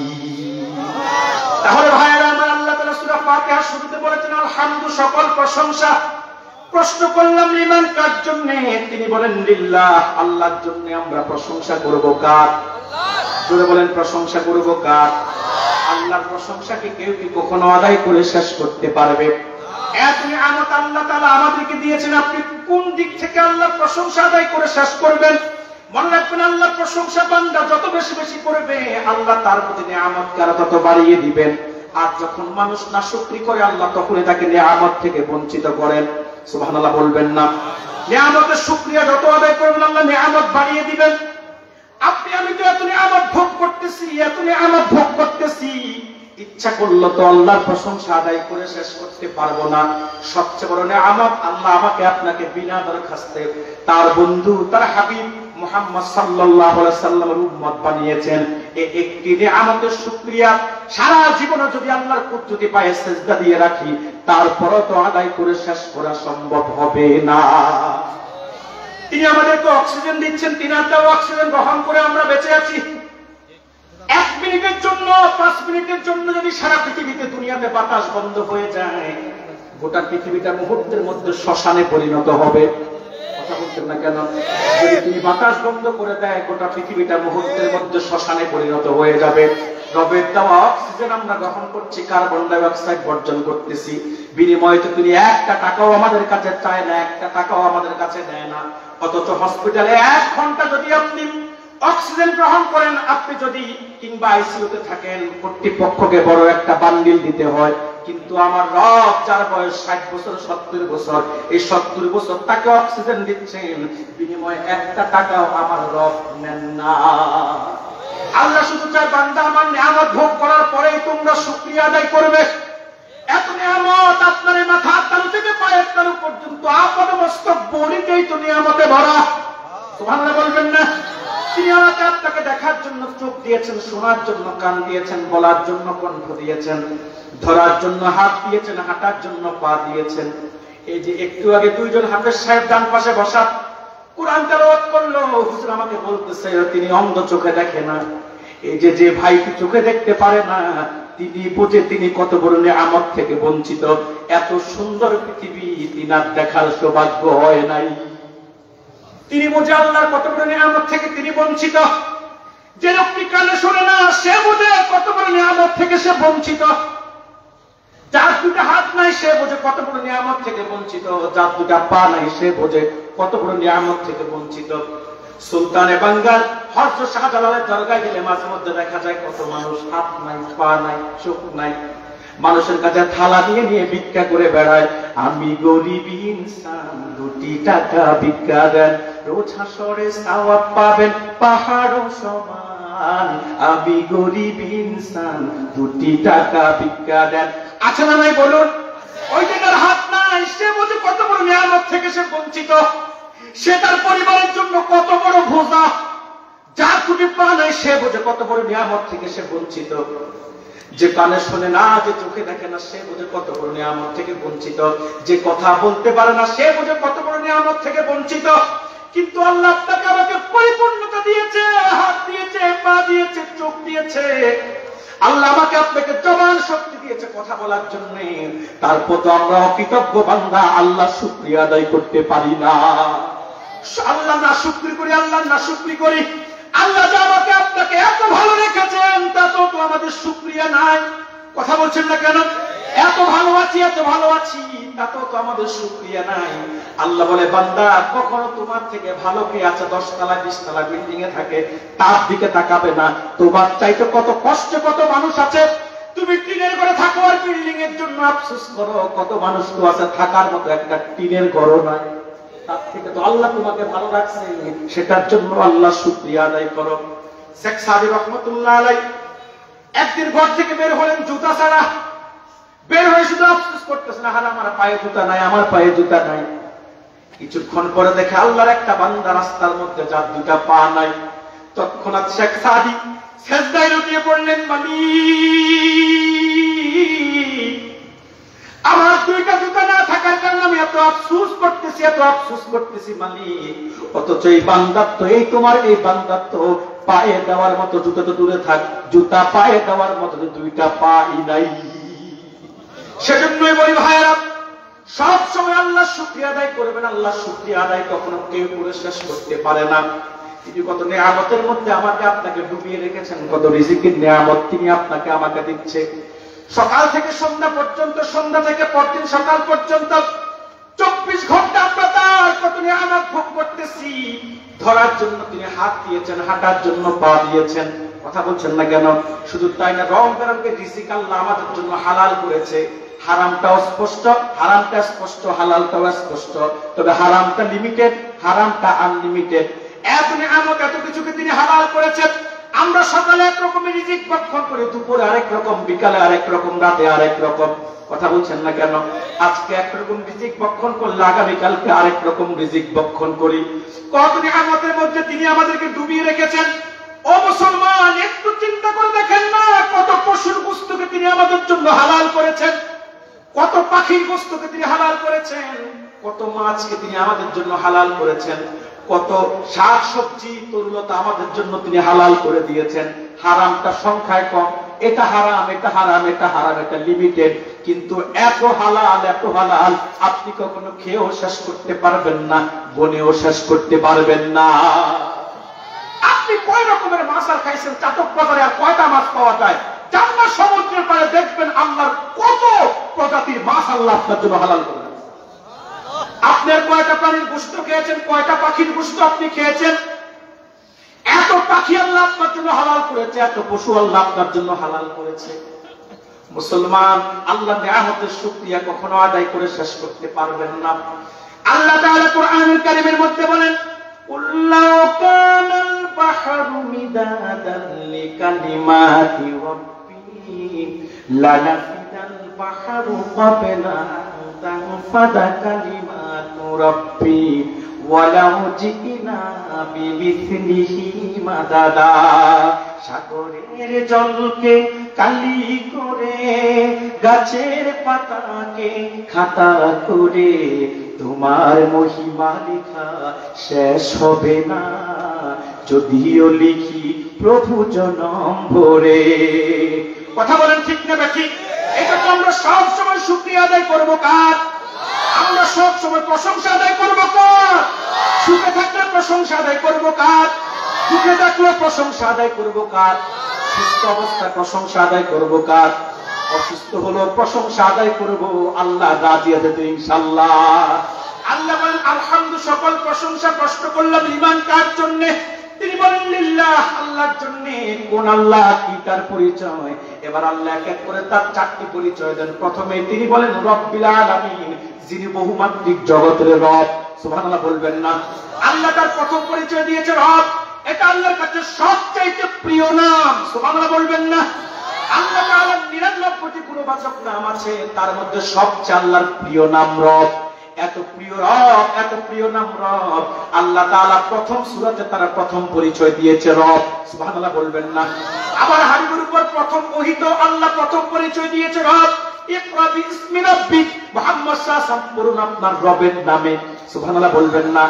তাহলে ভাইরা আমার, আল্লাহ তাআলা সূরা ফাতিহার শুরুতে বলেছেন আলহামদু, সকল প্রশংসা। প্রশ্ন করলাম, লিমান, কার জন্য? তিনি বলেন, লিল্লাহ, আল্লাহর জন্য আমরা প্রশংসা করব। কার? জোরে বলেন, প্রশংসা করব কার? আল্লাহর প্রশংসাকে কেউ কি কখনো আদায় করে শেষ করতে পারবে? এত নিয়ামত আল্লাহ তাআলা আমাদেরকে দিয়েছেন, আপনি কোন দিক থেকে আল্লাহর প্রশংসা আদায় করে শেষ করবেন? মনে রাখবেন, আল্লাহর প্রশংসা বান্দা যত বেশি বেশি করবে, আল্লাহ তার প্রতি নিয়ামতকে আরো তত বাড়িয়ে দিবেন। আর যখন মানুষ নাশুকরি করে, আল্লাহ তখনই তাকে নিয়ামত থেকে বঞ্চিত করেন। সুবহানাল্লাহ বলবেন না? নিয়ামতের শুকরিয়া যত আদায় করবেন, আল্লাহ নিয়ামত বাড়িয়ে দিবেন। আপনি আমি তো এত নিয়ামত ভোগ করতেছি, এত নিয়ামত ভোগ করতেছি, ইচ্ছা করলে তো আল্লাহর প্রশংসা আদায় করে শেষ করতে পারবো না। সবচেয়ে বড় নিয়ামত, আল্লাহ আমাকে আপনাকে বিনা দরখাস্তে তার বন্ধু, তার হাবিব মুহাম্মদ সাল্লাল্লাহু আলাইহি ওয়াসাল্লামের উম্মত বানিয়েছেন। এই একটি নিয়ামতের শুকরিয়া সারা জীবনে যদি আল্লাহর কুদরতি পায়ে সিজদা দিয়ে রাখি, তারপরও তো আদায় করে শেষ করা সম্ভব হবে না। তিনি আমাদেরকে অক্সিজেন দিচ্ছেন, তিনার দেওয়া অক্সিজেন গ্রহণ করে আমরা বেঁচে আছি। 1 মিনিটের জন্য 5 মিনিটের জন্য যদি সারা পৃথিবীতে দুনিয়াতে বাতাস বন্ধ হয়ে যায়, গোটা পৃথিবীটা মুহূর্তের মধ্যে শ্মশানে পরিণত হবে। কথা বলছেন না কেন? যদি তিনি বাতাস বন্ধ করে দেয়, গোটা পৃথিবীটা মুহূর্তের মধ্যে শ্মশানে পরিণত হয়ে যাবে। রবের দেওয়া অক্সিজেন আমরা গ্রহণ করছি, কার্বন ডাই অক্সাইড বর্জন করতেছি। বিনিময়ে তো তিনি একটা টাকাও আমাদের কাছে চায় না, একটা টাকাও আমাদের কাছে দেয় না। অথচ হসপিটালে 1 ঘন্টা যদি আপনি অক্সিজেন গ্রহণ করেন, আপনি যদি কিংবা আইসিইউতে থাকেন, কর্তৃপক্ষকে বড় একটা বান্ডিল দিতে হয়। কিন্তু আমার রব, যার বয়স 60 বছর 70 বছর, এই 70 বছর তাকে অক্সিজেন দিচ্ছেন, বিনিময়ে একটা টাকাও আমার রব নেন না। আল্লাহ শুধু চায় বান্দা আমার নিয়ামত ভোগ করার পরেই তোমরা শুকরিয়া আদায় করবে। এত নিয়ামত আপনার মাথা তালু থেকে পায়ের তালু পর্যন্ত আপাদমস্তক বড়িতেই তো নিয়ামতে ভরা। সুবহানাল্লাহ বলবেন না? তিনি আমাকে আপনাকে দেখার জন্য চোখ দিয়েছেন, শোনার জন্য কান দিয়েছেন, বলার জন্য কণ্ঠ দিয়েছেন, ধরার জন্য হাত দিয়েছেন, হাঁটার জন্য পা দিয়েছেন। এই যে একটু আগে 2 জন হাফেজ সাহেব ডান পাশে বসা কোরআন তেলাওয়াত করলো, হুজুর আমাকে বলতেছে তিনি অন্ধ, চোখে দেখে না। এই যে ভাইটি চোখে দেখতে পারে না, তিনি বুঝে তিনি কত বড় নিয়ামত থেকে বঞ্চিত। এত সুন্দর পৃথিবী তিনার দেখার সৌভাগ্য হয় নাই। তিনি বুঝে আল্লাহর কত বড় নিয়ামত থেকে তিনি বঞ্চিত। যে লোকটি কানে শোনে না, সে বুঝে কত বড় নিয়ামত থেকে সে বঞ্চিত। যার 2টা হাত নাই, সে বোঝে কত বড় নিয়ামত থেকে বঞ্চিত। যার 2টা পা নাই, সে বোঝে কত বড় নিয়ামত থেকে বঞ্চিত। সুলতানে বাঙ্গাল হযরত শাহজালালের দরগায় গেলে মাঝে মধ্যে দেখা যায় কত মানুষ হাত নাই, পা নাই, চোখ নাই, মানুষের কাছে থালা নিয়ে নিয়ে ভিক্ষা করে বেড়ায়। আমি গরিব ইনসান, 2টি টাকা ভিক্ষা দেন, রোজ হাসরে সওয়াব পাবেন পাহাড় সমান। আমি গরিব ইনসান, 2টি টাকা ভিক্ষা দেন। আছে না নাই বলুন? ওই যে তার হাত নাই, সে বোঝে কত বড় নিয়ামত থেকে সে বঞ্চিত। সে তার পরিবারের জন্য কত বড় বোঝা। যার 2টি পা নাই, সে বোঝে কত বড় নিয়ামত থেকে সে বঞ্চিত। যে কানে শোনে না, যে চোখে দেখে না, সে বোঝে কত বড় নিয়ামত থেকে বঞ্চিত। যে কথা বলতে পারে না, সে বোঝে কত বড় নিয়ামত থেকে বঞ্চিত। কিন্তু আল্লাহ আপনাকে আমাকে পরিপূর্ণতা দিয়েছে, হাত দিয়েছে, পা দিয়েছে, চোখ দিয়েছে। আল্লাহ আমাকে আপনাকে জবান শক্তি দিয়েছে কথা বলার জন্য। তারপর তো আমরা অকৃতজ্ঞ বান্দা, আল্লাহ শুকরিয়া আদায় করতে পারি না। আল্লাহ না শুকরি করি, আল্লাহ না শুকরি করি। আল্লাহ যে আমাকে আপনাকে এত ভালো রেখেছেন, তা তো আমাদের শুকরিয়া নাই। কথা বলছেন না কেন? এত ভালো আছি, এত ভালো আছি, তা তো আমাদের শুকরিয়া নাই। আল্লাহ বলে, বান্দা কখনো তোমার থেকে ভালো কে আছে 10 তলা 20 তলা বিল্ডিং এ থাকে, তার দিকে তাকাবে না। তোমার চাইতে কত কষ্টে কত মানুষ আছে, তুমি টিনের ঘরে থাকো আর বিল্ডিং এর জন্য আফসোস করো। কত মানুষ তো আছে থাকার মতো একটা টিনের ঘরও নাই, তার থেকে তো আল্লাহ তোমাকে ভালো রাখছে, সেটার জন্য আল্লাহ শুকরিয়া আদায় করো। শেখ সাদি রহমতুল্লাহ আলাইহি একদিন ঘর থেকে বের হলেন জুতা ছাড়া। বের হয়ে শুধু আফসোস করতেছেন, আমার পায়ে জুতা নাই, আমার পায়ে জুতা নাই। কিছুক্ষণ পরে দেখে আল্লাহর একটা বান্দা রাস্তার মধ্যে, যার 2টা পা নাই। তৎক্ষণাৎ শেখ সাদি সেজদায় লুটিয়ে পড়লেন, আমার 2টা জুতা না থাকার কারণে আমি এত আফসোস করতেছি, এত আফসোস করতেছি মালিক। অথচ এই বান্দার তো, এই তোমার এই বান্দার তো পায়ে দেওয়ার মতো, জুতা তো দূরে থাক, জুতা পায়ে দেওয়ার মতো 2টা পাই নাই। সেজন্যই বলি ভাইরা, সব সময় আল্লাহ শুকরিয়া আদায় করবেন। আল্লাহ শুকরিয়া আদায় কখনো কেউ করে শেষ করতে পারে না। তিনি কত নিয়ামতের মধ্যে আমাকে আপনাকে ডুবিয়ে রেখেছেন, কত রিজিকের নিয়ামত তিনি আপনাকে আমাকে দিচ্ছে। সকাল থেকে সন্ধ্যা পর্যন্ত, সন্ধ্যা থেকে পরদিন সকাল পর্যন্ত 24 ঘন্টা আমরা তার কত নিয়ামত ভোগ করতেছি। ধরার জন্য তিনি হাত দিয়েছেন, হাঁটার জন্য পা দিয়েছেন। কথা বলছেন না কেন? শুধু তাই না, রং বেরঙের রিজিক আল্লাহ আমাদের জন্য হালাল করেছে। হারামটাও স্পষ্ট, হারামটা স্পষ্ট, হালালটাও স্পষ্ট। তবে হারামটা লিমিটেড, হারামটা আনলিমিটেড। এত নিয়ামত, এত কিছুকে তিনি হালাল করেছেন। আমরা সকালে একরকমের রিজিক ভক্ষণ করি, দুপুরে আরেক রকম, বিকালে আরেক রকম, রাতে আরেক রকম। কথা বলছেন না কেন? আজকে একরকম রিজিক ভক্ষণ করলে আগামীকালকে আরেক রকম রিজিক ভক্ষণ করি। কত নিয়ামতের মধ্যে তিনি আমাদেরকে ডুবিয়ে রেখেছেন। ও মুসলমান, একটু চিন্তা করে দেখেন না, কত পশুর বস্তুকে তিনি আমাদের জন্য হালাল করেছেন, কত পাখির বস্তুকে তিনি হালাল করেছেন, কত মাছকে তিনি আমাদের জন্য হালাল করেছেন, কত শাক সবজি তরুলতা আমাদের জন্য তিনি হালাল করে দিয়েছেন। হারামটা সংখ্যায় কম, এটা হারাম, এটা হারাম, এটা হারাম, এটা লিমিটেড, কিন্তু এত হালাল, এত হালাল আপনি কখনো খেয়েও শেষ করতে পারবেন না, বনেও শেষ করতে পারবেন না। আপনি কয় রকমের মাছ আর খাইছেন চাতক বাজারে, আর কয়টা মাছ পাওয়া যায়? জান্নাত সমুদ্রের পাড়ে দেখবেন আল্লাহর কত প্রজাতির মাছ আল্লাহ আপনার জন্য হালাল করে। আপনার কয়টা প্রাণীর গোশত খেয়েছেন, কয়টা পাখির গোশত আপনি খেয়েছেন? এত পাখি আল্লাহ আপনার জন্য হালাল করেছে, এত পশু আল্লাহ আপনার জন্য হালাল করেছে। মুসলমান, আল্লাহ নিয়ামতের শুকরিয়া কখনো আদায় করে শেষ করতে পারবেন না। আল্লাহ তাআলা কোরআনুল কারীমের মধ্যে বলেন, কুল্লাউ কানাল বাহরু মিদাদান লিকালিমাতি রাব্বি লানাফিদাল বাহরু ক্বাবলা আন তানফাদা কালিমাতু রাব্বি ওয়ালাউ জিনা বিমিসলিহি মাদাদা। সাগরের জলকে কালি করে, গাছের পাতাকে খাতা করে, তোমার মহিমা লেখা শেষ হবে না, যদিও লিখি প্রভু জনম ভরে। কথা বলেন ঠিক না ঠিক? এটা তো আমরা সব সময় শুকরিয়া আদায় করবো কার? আমরা সব সময় প্রশংসা আদায় করবো কার? সুখে থাকলে প্রশংসা আদায় করবো কার? দুঃখে থাকলে প্রশংসা আদায় করবো কার? সুস্থ অবস্থায় প্রশংসা আদায় করবো কার? অসুস্থ হলো প্রশংসা আদায় করবো আল্লাহ রাজি আছে তো ইনশাআল্লাহ। আল্লাহ বলেন আলহামদুলিল্লাহ, সকল প্রশংসা প্রশ্ন করলাম ঈমান কার জন্য? তিনি বলেন লিল্লাহ, আল্লাহর জন্য। কোন আল্লাহ, কি তার পরিচয়? এবার আল্লাহ এক এক করে তার চারটি পরিচয় দেন। প্রথমে তিনি বলেন রব্বিল আলামিন, যিনি বহুমাত্রিক জগতের রব। সুবহানাল্লাহ বলবেন না? আল্লাহ তার প্রথম পরিচয় দিয়েছে রব। এটা আল্লাহর কাছে সবচেয়ে প্রিয় নাম। সুবহানাল্লাহ বলবেন না? আল্লাহ তাআলার 99টি গুণবাচক নাম আছে, তার মধ্যে সবচেয়ে আল্লাহর প্রিয় নাম রব। এত প্রিয় রব, এত প্রিয় নাম রব, আল্লাহ তাআলা প্রথম সূরাতে তার প্রথম পরিচয় দিয়েছে রব। সুবহানাল্লাহ বলবেন না? আবার হাবিবের উপর প্রথম ওহীতে আল্লাহ প্রথম পরিচয় দিয়েছে রব। ইকরা বিসমি রাব্বিক, মুহাম্মদ সাল্লাল্লাহু আলাইহি ওয়াসাল্লাম পড়ুন আপনার রবের নামে। সুবহানাল্লাহ বলবেন না?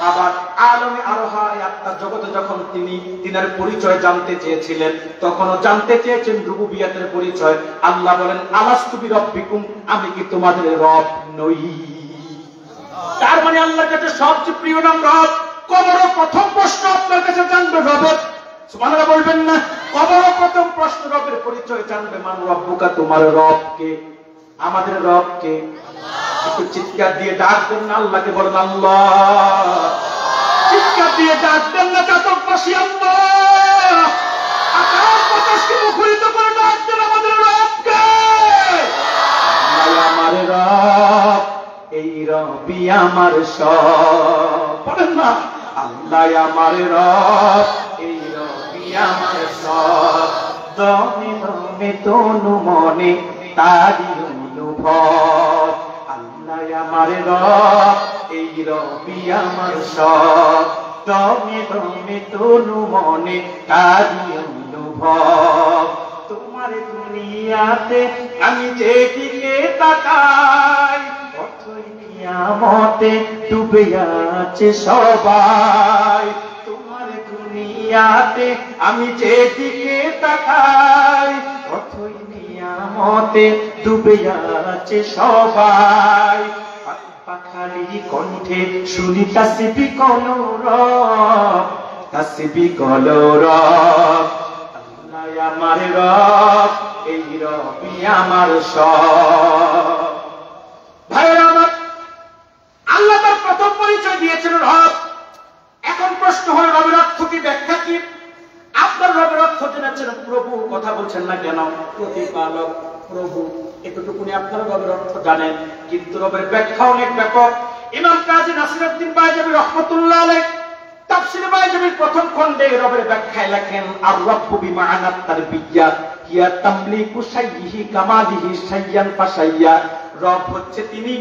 আবার আলমে আরোহা আত্মার জগতে যখন তিনি তিনার পরিচয় জানতে চেয়েছিলেন, তখনও জানতে চেয়েছেন রুবুবিয়াতের পরিচয়। আল্লাহ বলেন আলাস্তু বিরাব্বিকুম, আমি কি তোমাদের রব নই? তার মানে আল্লাহর কাছে সবচেয়ে প্রিয় নাম রব। কবর প্রথম প্রশ্ন আপনার কাছে জানবে রবের। সুবহানাল্লাহ বলবেন না? কবর প্রথম প্রশ্ন রবের পরিচয় জানবে। মান রব্বুকা, তোমার রব কে? আমাদের রব কে? একটু চিৎকার দিয়ে ডাক দেন না আল্লাহকে, বলেন আল্লাহ। চিৎকার দিয়ে ডাক দেন না চাতকবাসী, আল্লাহ। আকাশ বাতাসকে মুখরিত করে ডাক দেন আমাদের রবকে। আমার রব, এই রবি আমার সব। বলেন না? আল্লাহ আমার রব, এই রবি আমার সব। দমে দমে তনু মনে তারি অনুভব। আল্লাহ আমার রব, এই রবি আমার সব। দমে দমে তনু মনে তারি অনুভব। তোমার দুনিয়াতে আমি যেদিকে তাকাই, কিয়ামতে ডুবে আছে সবাই। তোমার দুনিয়াতে আমি যেদিকে তাকাই, অথই কিয়ামতে ডুবে আছে সবাই। পাখালি কণ্ঠে শুনি তাসবিহ কলরব, তাসবিহ কলরব। আল্লাহ আমার রব, এই রবি আমার সব। ভাইরা আমার, আল্লাহ তার প্রথম পরিচয় দিয়েছেন রব। এখন প্রশ্ন হয় রবের অর্থ কি, ব্যাখ্যা কি? আপনার রবের অর্থ জেনেছেন প্রভু, কথা বলছেন না কেন? প্রতিপালক, প্রভু, এতটুকুনি আপনার রবের অর্থ জানেন, কিন্তু রবের ব্যাখ্যা অনেক ব্যাপক। ইমাম কাজী নাসিরউদ্দিন বাইজাবী রহমাতুল্লাহ আলাইহি তাফসীর বাইজাবীর প্রথম খণ্ডে রবের ব্যাখ্যায় লেখেন আর রব্বু বিমাআনাত তারবিয়া হিয়া তামলিকু শাইয়িহি কামালিহি শাইয়ান ফাশাইয়া। রব হচ্ছে তিনি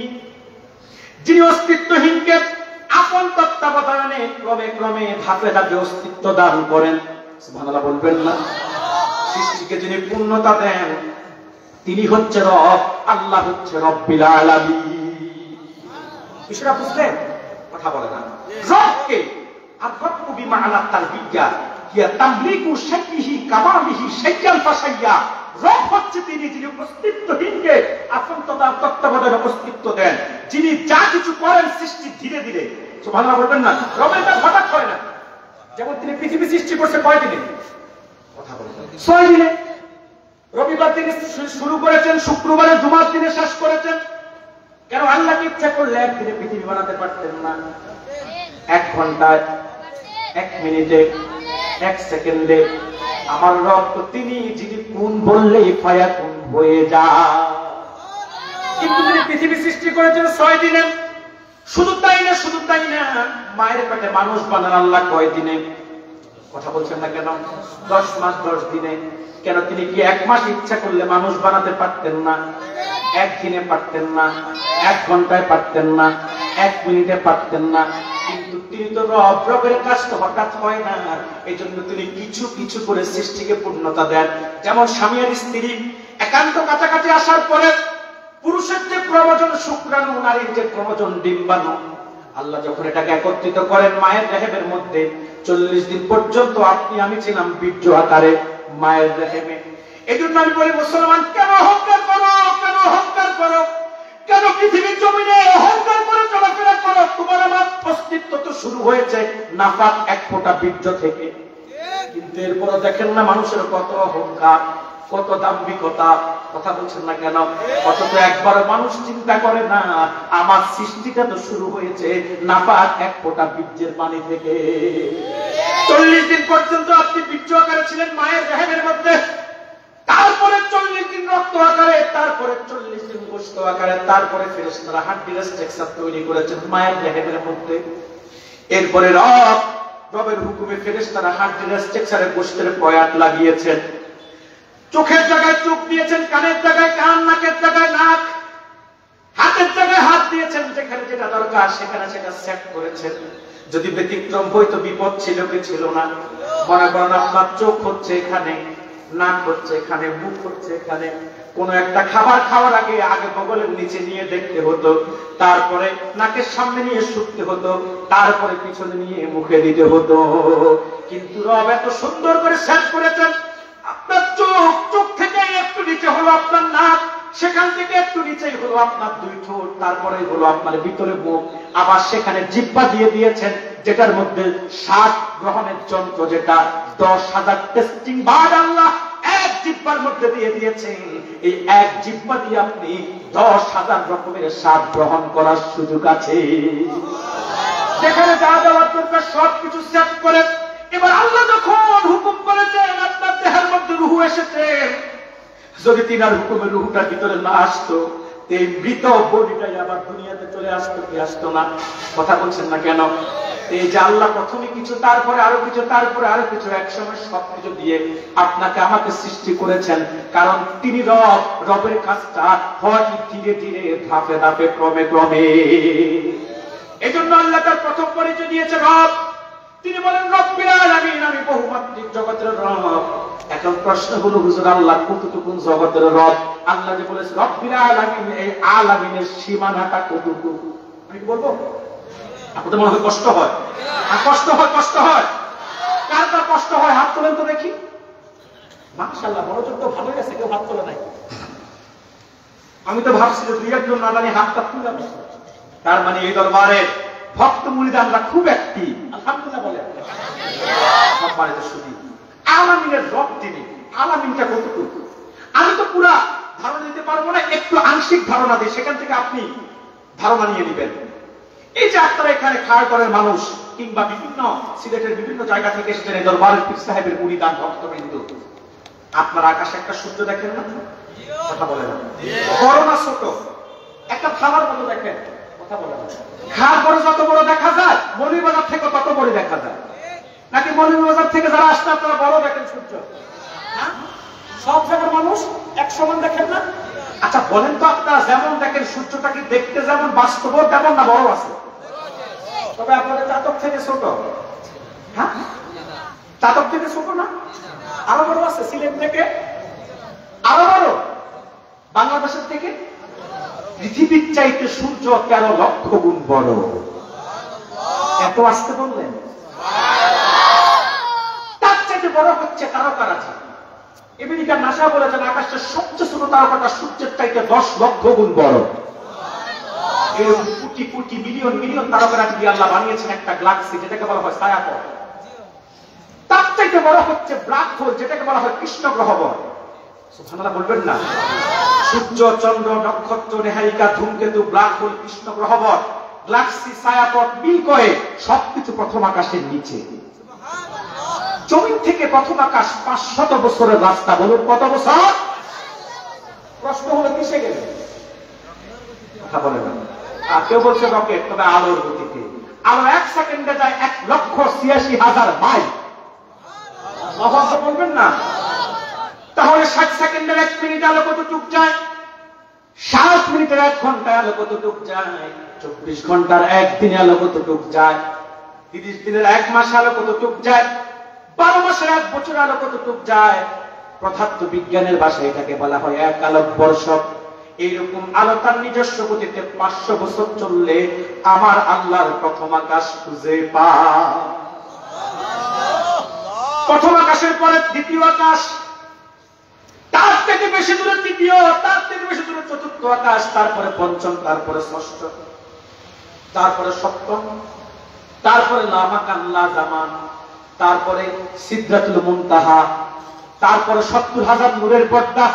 যিনি অস্তিত্বহীনকে আপন তত্ত্বাবধানে ক্রমে ক্রমে ধাপে ধাপে অস্তিত্ব দান করেন। সুবহানাল্লাহ বলবেন না? সৃষ্টিকে যিনি পূর্ণতা দেন তিনি হচ্ছে রব, আল্লাহ হচ্ছে রব্বিল আলামিন। বিষয়টা বুঝলেন? কথা বলে না। রবকে আর রব্বু বিমাআনাত তারবিয়া হিয়া তামলিকু শাইয়িহি কামালিহি শাইয়ান ফাশাইয়া। রব হচ্ছে তিনি যিনি অস্তিত্বহীনকে আপন তত্ত্বাবধানে অস্তিত্ব দেন, যিনি যা কিছু করেন সৃষ্টি ধীরে ধীরে। সুবহানাল্লাহ বলবেন না? রবের কাজ হঠাৎ হয় না। যেমন তিনি পৃথিবী সৃষ্টি করছে কয় দিনে? কথা বলেন 6 দিনে। রবিবার দিনে শুরু করেছেন, শুক্রবারে জুমার দিনে শেষ করেছেন। কেন? আল্লাহকে ইচ্ছা করলে একদিনে পৃথিবী বানাতে পারতেন না? 1 ঘন্টায়, 1 মিনিটে, 1 সেকেন্ডে। আমার রব তো তিনি যিনি কোন বললেই ফায়াকুন হয়ে যায়। কিন্তু তিনি পৃথিবী সৃষ্টি করেছেন 6 দিনে। শুধু তাই না, শুধু তাই না, মায়ের পেটে মানুষ বানান আল্লাহ কয় দিনে? কথা বলছেন না কেন? 10 মাস 10 দিনে। কেন? তিনি কি 1 মাস ইচ্ছা করলে মানুষ বানাতে পারতেন না? 1 দিনে পারতেন না, 1 ঘন্টায় পারতেন না, 1 মিনিটে পারতেন না। কিন্তু তিনি তো রব, রবের কাজ তো হঠাৎ হয় না। এই জন্য তিনি কিছু কিছু করে সৃষ্টিকে পূর্ণতা দেন। যেমন স্বামী আর স্ত্রী একান্ত কাছাকাছি আসার পরে পুরুষের যে প্রয়োজন শুক্রাণু, নারীর যে প্রয়োজন ডিম্বাণু, আল্লাহ যখন এটাকে একত্রিত করেন মায়ের রেহেমের মধ্যে, 40 দিন পর্যন্ত আপনি আমি ছিলাম বীর্য আকারে মায়ের রেহেমে। এই জন্য আমি বলি, মুসলমান কেন অহংকার করো? কেন অহংকার করো? কেন পৃথিবীর জমিনে অহংকার করে চলাফেরা করো? তোমার আমার অস্তিত্ব তো শুরু হয়েছে নাফাক 1 ফোঁটা বীর্য থেকে। কিন্তু এরপরও দেখেন না মানুষের কত অহংকার, কত দাম্ভিকতা। কথা বলছেন না কেন? অথচ একবারও মানুষ চিন্তা করে না আমার সৃষ্টিটা তো শুরু হয়েছে নাফাক 1 ফোঁটা বীর্যের পানি থেকে। 40 দিন পর্যন্ত আপনি বীর্য আকারে ছিলেন মায়ের রেহেমের মধ্যে, তারপরে 40 দিন রক্ত আকারে, তারপরে 40 দিন গোশত আকারে, তারপরে ফেরেশতারা হাড্ডির স্ট্রাকচার তৈরি করেছেন মায়ের রেহেমের মধ্যে। এরপরে রবের হুকুমে ফেরেশতারা হাড্ডির স্ট্রাকচারে গোশতের পয়াত লাগিয়েছেন, চোখের জায়গায় চোখ দিয়েছেন, কানের জায়গায় কান, নাকের জায়গায় নাক, হাতের জায়গায় হাত দিয়েছেন, যেখানে যেটা দরকার সেখানে সেটা সেট করেছেন। যদি ব্যতিক্রম হইতো বিপদ ছিল কি ছিল না? মনে করেন আপনার চোখ হচ্ছে এখানে, নাক হচ্ছে এখানে, মুখ হচ্ছে এখানে। কোন একটা খাবার খাওয়ার আগে বগলের নিচে নিয়ে দেখতে হতো, তারপরে নাকের সামনে নিয়ে শুকতে হতো, তারপরে পিছনে নিয়ে মুখে দিতে হতো। কিন্তু রব এত সুন্দর করে সেট করেছেন, আপনার চোখ থেকে একটু নিচে হলো আপনার নাক, সেখান থেকে একটু নিচেই হলো আপনার 2 ঠোঁট, তারপরে হলো আপনার ভিতরে মুখ। আবার সেখানে জিহ্বা দিয়ে দিয়েছেন, যেটার মধ্যে স্বাদ গ্রহণের যন্ত্র, যেটা 10,000 টেস্টিং বার্ড আল্লাহ 1 জিহ্বার মধ্যে দিয়ে দিয়েছেন। এই 1 জিহ্বা দিয়ে আপনি 10,000 রকমের স্বাদ গ্রহণ করার সুযোগ আছে। যেখানে যা দেওয়ার দরকার সবকিছু সেট করে এবার আল্লাহ যখন হুকুম করেছেন আপনার দেহের মধ্যে রুহু এসেছে, যদি তিনার হুকুমের রুহুটার ভিতরে না আসতো, এই মৃত বডিটাই আবার দুনিয়াতে চলে আসতো কি আসতো না? কথা বলছেন না কেন? এই যে আল্লাহ প্রথমে কিছু, তারপরে আরো কিছু, তারপরে আরো কিছু, একসময় সবকিছু দিয়ে আপনাকে আমাকে সৃষ্টি করেছেন। কারণ তিনি রব, রবের কাজটা হয় ধীরে ধীরে, ধাপে ধাপে, ক্রমে ক্রমে। এই জন্য আল্লাহ তার প্রথম পরিচয় দিয়েছে রব। তিনি বলেন রব্বিল আলামিন, আমি বহুমাত্রিক জগতের রব। এখন প্রশ্ন হলো, হুজুর আল্লাহ কতটুকু জগতের রব? আল্লাহ যে বলেছে রব্বিল আলামিন, এই আলামিনের সীমানাটা কতটুকু আমি বলবো? আপনাদের মনে হয় কষ্ট হয়? কষ্ট হয়, কষ্ট হয়। কার কার কষ্ট হয় হাত তোলেন তো দেখি। মাশাআল্লাহ, মনোযোগ তো ভালোই আছে, কেউ হাত তোলে নাই। আমি তো ভাবছি যে 2-1 জন না জানি হাতটা তুলে বসে। তার মানে এই দরবারে ভক্ত মুরিদানরা খুব অ্যাক্টিভ। আলহামদুলিল্লাহ বলে সম্মানিত সুধী, আলামিনের রব তিনি। আলামিনটা কতটুকু আমি তো পুরা ধারণা দিতে পারবো না, একটু আংশিক ধারণা দিই, সেখান থেকে আপনি ধারণা নিয়ে নেবেন। এই যে আপনারা এখানে খায়গড়ের মানুষ কিংবা বিভিন্ন সিলেটের বিভিন্ন জায়গা থেকে এসেছেন এই দরবারের পীর সাহেবের মুরিদান ভক্তবৃন্দ, আপনারা আকাশে একটা সূর্য দেখেন না? কথা বলে না। বড় না ছোট? একটা থালার মতো দেখেন। কথা বলে না। খাট বড় যত বড় দেখা যায়, মৌলভীবাজার থেকে তত বড় দেখা যায়। নাকি মৌলভীবাজার থেকে যারা আসছে আপনারা বড় দেখেন সূর্য? হ্যাঁ, সব জায়গার মানুষ এক সমান দেখেন না? আচ্ছা বলেন তো, আপনারা যেমন দেখেন সূর্যটা কি দেখতে যেমন বাস্তব তেমন না বড় আছে? তবে আপনাদের চাতক থেকে ছোট? হ্যাঁ, চাতক থেকে ছোট না, আরো বড় আছে। সিলেট থেকে আরো বড়, বাংলাদেশের থেকে। পৃথিবীর চাইতে সূর্য 13 লক্ষ গুণ বড়। এত আসতে বললেন? তার চাইতে বড় হচ্ছে তারকারাজি। আমেরিকার নাসা বলেছেন আকাশের সবচেয়ে ছোট তারকাটা সূর্যের চাইতে 10 লক্ষ গুণ বড়। এরকম কোটি কোটি মিলিয়ন মিলিয়ন তারকারাজি দিয়ে আল্লাহ বানিয়েছেন একটা গ্যালাক্সি, যেটাকে বলা হয় ছায়াপথ। তার চাইতে বড় হচ্ছে ব্ল্যাক হোল, যেটাকে বলা হয় কৃষ্ণ গ্রহবর। সুবহানাল্লাহ বলবেন না? সূর্য, চন্দ্র, নক্ষত্র, রেহাইকা, ধূমকেতু, ব্ল্যাক হোল, কৃষ্ণ গ্রহবর, গ্যালাক্সি, ছায়াপথ, মিল্কি, সবকিছু প্রথম আকাশের নিচে। জমিন থেকে প্রথম আকাশ 500 বছরের রাস্তা। বলুন কত বছর? প্রশ্ন হলো কিসে গেলে? কথা বলে না। আর কেউ বলছে রকেট, তবে আলোর গতিতে। আলো 1 সেকেন্ডে যায় 1,86,000 মাইল। বলবেন না? তাহলে 60 সেকেন্ডের 1 মিনিট আলো কতটুক যায়? 7 মিনিটের 1 ঘন্টায় আলো কতটুক যায়? 24 ঘন্টার 1 দিনে আলো কতটুক যায়? 30 দিনের 1 মাস আলো কতটুক যায়? 12 মাসের 1 বছর আলো কতটুক যায়? পদার্থ বিজ্ঞানের ভাষায় এটাকে বলা হয় 1 আলোক বর্ষ। এইরকম আলো তার নিজস্ব গতিতে 500 বছর চললে আমার আল্লাহর প্রথম আকাশ খুঁজে পায়। প্রথম আকাশের পরে দ্বিতীয় আকাশ, তার থেকে বেশি দূরে তৃতীয়, তার থেকে বেশি দূরে চতুর্থ আকাশ, তারপরে পঞ্চম, তারপরে ষষ্ঠ, তারপরে সপ্তম, তারপরে লা মাকান লা জামান, তারপরে সিদরাতুল মুনতাহা, তারপরে 70,000 নূরের পর্দা।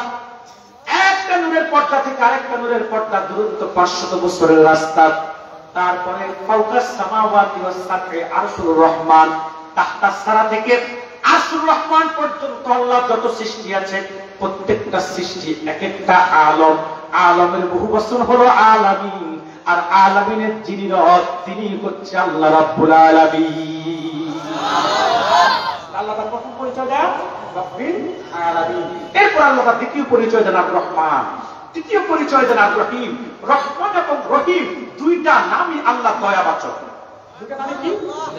একটা নূরের পর্দা থেকে আরেকটা নূরের পর্দা দূরত্ব 500 বছরের রাস্তা। তারপরে ফাওকাস সামাওয়াতি ওয়াস সাব'i আরশুর রহমান, তাহতাস সারা থেকে আরশুর রহমান পর্যন্ত আল্লাহর যত সৃষ্টি আছে প্রত্যেকটা সৃষ্টি এক একটা আলম। আলমের বহু বচন হলো আলামিন, আর আলামিনের যিনি রব তিনি হচ্ছে আল্লাহ রাব্বুল আলামিন। আল্লাহ তার প্রথম পরিচয় দেন রাব্বিল আলামিন। এরপর আল্লাহ তার দ্বিতীয় পরিচয় দেন আর রহমান, তৃতীয় পরিচয় দেন আর রহিম। রহমান এবং রহিম দুইটা নামই আল্লাহ দয়াবাচক। দুইটা নামই কি?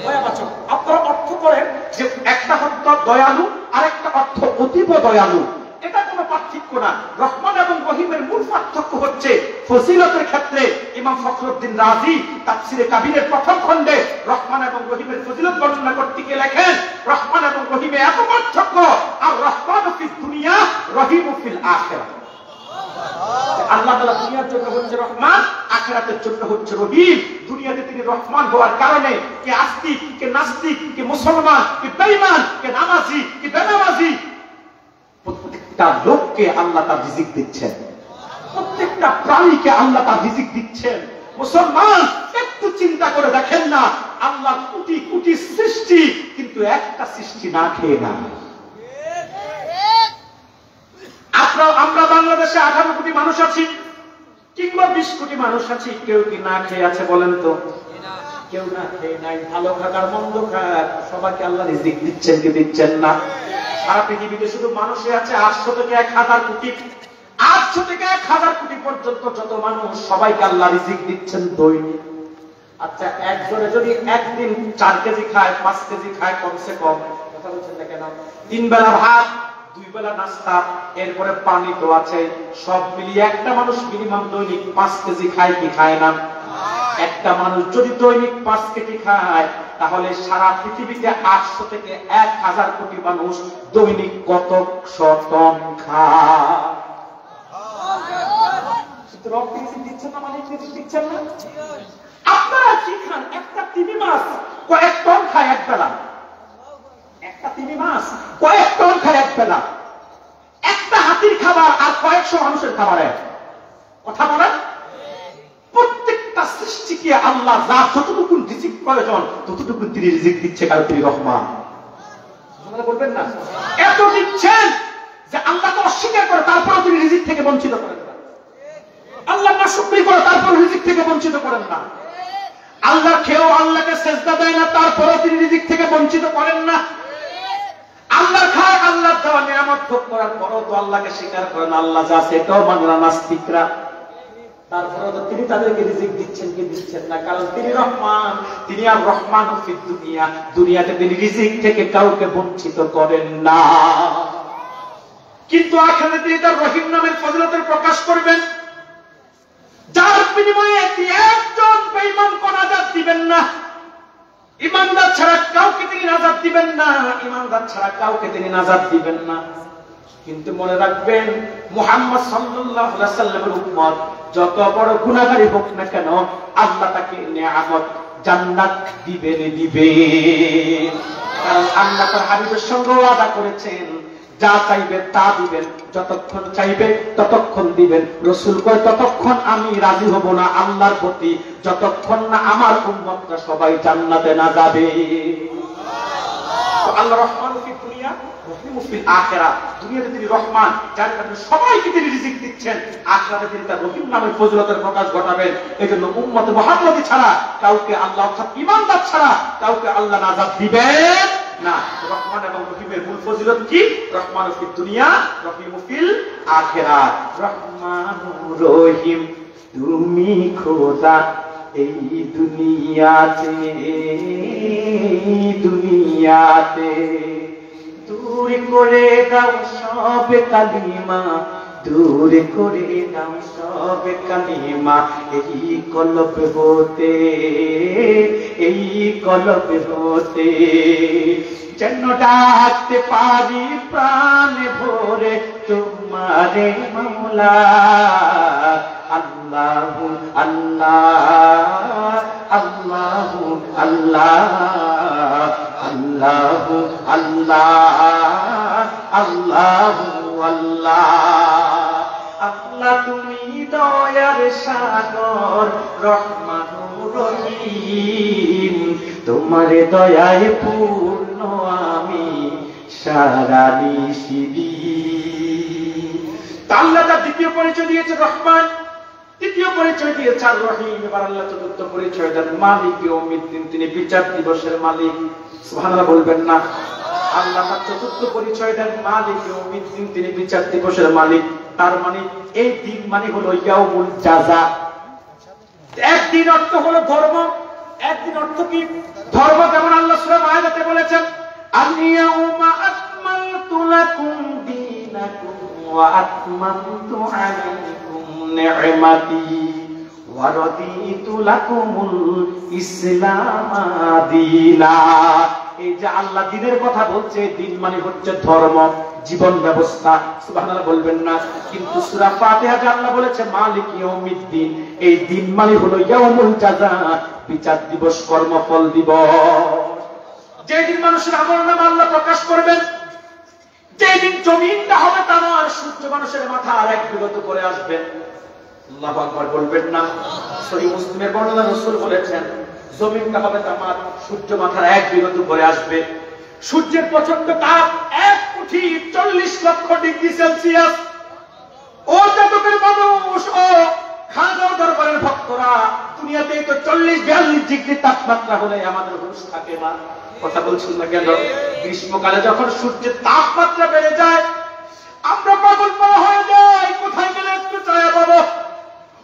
দয়াবাচক। আপনারা অর্থ করেন যে একটা হচ্ছে দয়ালু আর একটা অর্থ অতীব দয়ালু, এটা কোনো পার্থক্য না। রহমান এবং রহিমের মূল পার্থক্য হচ্ছে ফজিলতের ক্ষেত্রে ইমাম ফখরুদ্দিন রাজি তাফসিরে কাবীরের প্রথম খণ্ডে রহমান এবং রহিমের ফজিলত বর্ণনা করতে গিয়ে লেখেন, রহমান এবং রহিমে এত পার্থক্য, আর রহমান ফিদ দুনিয়া রহিম ফিল আখিরাহ। আল্লাহ তাআলা দুনিয়ার জন্য হচ্ছে রহমান, আখিরাতের জন্য হচ্ছে রহিম। দুনিয়াতে তিনি রহমান হওয়ার কারণে কে আস্তিক, কে নাস্তিক, কে মুসলমান, কে বেঈমান, কে নামাজি, কে বেনামাজি, প্রত্যেকটা লোককে আল্লাহ তার রিজিক দিচ্ছেন, প্রত্যেকটা প্রাণীকে আল্লাহ তার রিজিক দিচ্ছেন। মুসলমান একটু চিন্তা করে দেখেন না, আল্লাহ কোটি কোটি সৃষ্টি, কিন্তু একটা সৃষ্টি না খেয়ে না। আমরা বাংলাদেশে 18 কোটি মানুষ আছি কিংবা 20 কোটি মানুষ আছি, কেউ কি না খেয়ে আছে বলেন তো? কেউ না খেয়ে নাই। ভালো খাক আর মন্দ খাক, সবাইকে আল্লাহ রিজিক দিচ্ছেন কি দিচ্ছেন না? সারা পৃথিবীতে শুধু মানুষই আছে 800 থেকে 1000 কোটি। 800 থেকে 1000 কোটি পর্যন্ত যত মানুষ, সবাইকে আল্লাহ রিজিক দিচ্ছেন দৈনিক। আচ্ছা, একজনে যদি একদিন 4 কেজি খায়, 5 কেজি খায় কমসে কম, কথা বলছেন না কেন? 3 বেলা ভাত, 2 বেলা নাস্তা, এরপরে পানি তো আছে, সব মিলিয়ে একটা মানুষ মিনিমাম দৈনিক 5 কেজি খায় কি খায় না? একটা মানুষ যদি দৈনিক 5 কেজি খায়, তাহলে সারা পৃথিবীতে 800 থেকে 1000 কোটি মানুষ দৈনিক কত শতম খায়? রব রিজিক দিচ্ছেন না, মালিক রিজিক দিচ্ছেন না? আপনারা কি খান? একটা তিমি মাছ কয়েক টন খায় এক বেলা। একটা তিমি মাছ কয়েক টন খায় এক বেলা। একটা হাতির খাবার আর কয়েকশো মানুষের খাবারে। কথা বলেন? প্রত্যেকটা সৃষ্টিকে আল্লাহ যা যতটুকু রিজিক প্রয়োজন ততটুকু তিনি রিজিক দিচ্ছে, কারণ তিনি রহমান। বলবেন না এত দিচ্ছেন যে আল্লাহ তো অস্বীকার করে, তারপরে তিনি রিজিক থেকে বঞ্চিত করেন না। আল্লাহ না শুকরিয়া করে, তারপর রিজিক থেকে বঞ্চিত করেন না। আল্লাহ খেয়েও আল্লাহকে সেজদা দেয় না, তারপরেও তিনি রিজিক থেকে বঞ্চিত করেন না। আল্লাহ খায়, আল্লাহ দেওয়া নিয়ামত ভোগ করার পরও তো আল্লাহকে স্বীকার করেন, আল্লাহ যা সেটাও মানে না নাস্তিকরা। তারপরে তো তিনি তাদেরকে রিজিক দিচ্ছেন কি দিচ্ছেন না, কারণ তিনি রহমান, তিনি আর রহমান ফিদ দুনিয়া, দুনিয়াতে তিনি রিজিক থেকে কাউকে বঞ্চিত করেন না। কিন্তু আখিরাতে তিনি তার রহিম নামের ফজিলতের প্রকাশ করবেন, যার বিনিময়ে একজন বেঈমান কোন আযাব দিবেন না। ঈমানদার ছাড়া কাউকে তিনি নাজাত দিবেন না, ঈমানদার ছাড়া কাউকে তিনি নাজাত দিবেন না। কিন্তু মনে রাখবেন, মুহাম্মদ সাল্লাল্লাহু আলাইহি ওয়াসাল্লামের উম্মত যত বড় গুনাহগারী হোক না কেন, আল্লাহ তাকে নিয়ামত জান্নাত দিবেন। কারণ আল্লাহ তার হাবিবের সঙ্গে ওয়াদা করেছেন, যা চাইবে তা দিবেন, যতক্ষণ চাইবে ততক্ষণ দিবেন। রাসূল কয়, ততক্ষণ আমি রাজি হব না আল্লাহর প্রতি, যতক্ষণ না আমার উম্মতরা সবাই জান্নাতে না যাবে। তো আল্লাহ রহমান ফিদ দুনিয়া, রহিম ফিল আখিরা। দুনিয়াতে তিনি রহমান, যার কারণে সবাইকে তিনি রিজিক দিচ্ছেন, আখিরাতে তিনি তার রহিম নামের ফজিলতের প্রকাশ ঘটাবেন। এজন্য উম্মত মুহাম্মদী ছাড়া কাউকে আল্লাহ, অর্থাৎ ঈমানদার ছাড়া কাউকে আল্লাহ নাজাত দিবেন না। রহমান এবং রহিমের মূল ফজিলত কি? রহমান ফিদ দুনিয়া, রহিম ফিল আখিরা। রহমান রহিম তুমি খোদা এই দুনিয়াতে, দূর করে দাও সব কালিমা, দূর করে দাও সব কালিমা, এই কলব হতে যেন ডাকতে পারি প্রাণ ভরে তোমারে মাওলা। আল্লাহু আল্লাহ, আল্লাহু আল্লাহ, আল্লাহু আল্লাহ, আল্লাহু আল্লাহ। আল্লাহ তুমি দয়ার সাগর, রহমানুর রহিম, তোমার দয়ায় পূর্ণ আমি সারা নিশিদিন। আল্লাহ তার দ্বিতীয় পরিচয় দিয়েছে রহমান, তৃতীয় পরিচয় দিয়েছে আর রহিম। এবার আল্লাহ চতুর্থ পরিচয় দেন মালিক ইয়াউমিদ্দিন, তিনি বিচার দিবসের মালিক। সুবহানাল্লাহ বলবেন না? আল্লাহ তার চতুর্থ পরিচয় দেন মালিক ইয়াউমিদ্দিন, তিনি বিচার দিবসের মালিক। তার মানে এই দিন মানে হলো ইয়াউমুল জাযা। একদিন অর্থ হলো ধর্ম, একদিন অর্থ কি? ধর্ম। যেমন আল্লাহ সূরা মায়েদাতে বলেছেন, আল-ইয়াউমা আকমালতু লাকুম দীনাকুম ওয়া আতমামতু আলাইকুম নি'মাতি ওয়া রাদিতু লাকুমুল ইসলামা দীনা। এই যে আল্লাহ দিনের কথা বলছে, দিন মানে হচ্ছে ধর্ম, জীবন ব্যবস্থা। সুবহানাল্লাহ বলবেন না? কিন্তু সূরা ফাতিহাতে আল্লাহ বলেছে মালিক ইয়াউমিদ্দিন, এই দিন মানে হলো ইয়াউমুল জাযা, বিচার দিবস, কর্মফল দিবস। যেদিন মানুষের আমলনামা আল্লাহ প্রকাশ করবেন, যেদিন জমিনটা হবে তামার, সূর্য মানুষের মাথা আর এক বিগত করে আসবেন। আল্লাহু আকবার বলবেন না? সহিহ মুসলিমের বর্ণনা, রাসূল বলেছেন জমিনটা হবে তামার, সূর্য মাথার এক বিগত করে আসবে। সূর্যের প্রচন্ড তাপ, 1 কোটি 40 লক্ষ ডিগ্রি সেলসিয়াস। ও জাতকের মানুষ, ও খাজা দরবারের ভক্তরা, দুনিয়াতে তো 40-42 ডিগ্রি তাপমাত্রা হলে আমাদের হুঁশ থাকে না। কথা বলছেন না কেন? গ্রীষ্মকালে যখন সূর্যের তাপমাত্রা বেড়ে যায়, আমরা পাগল পাওয়া হয়ে যাই, কোথায় গেলে একটু ছায়া পাবো।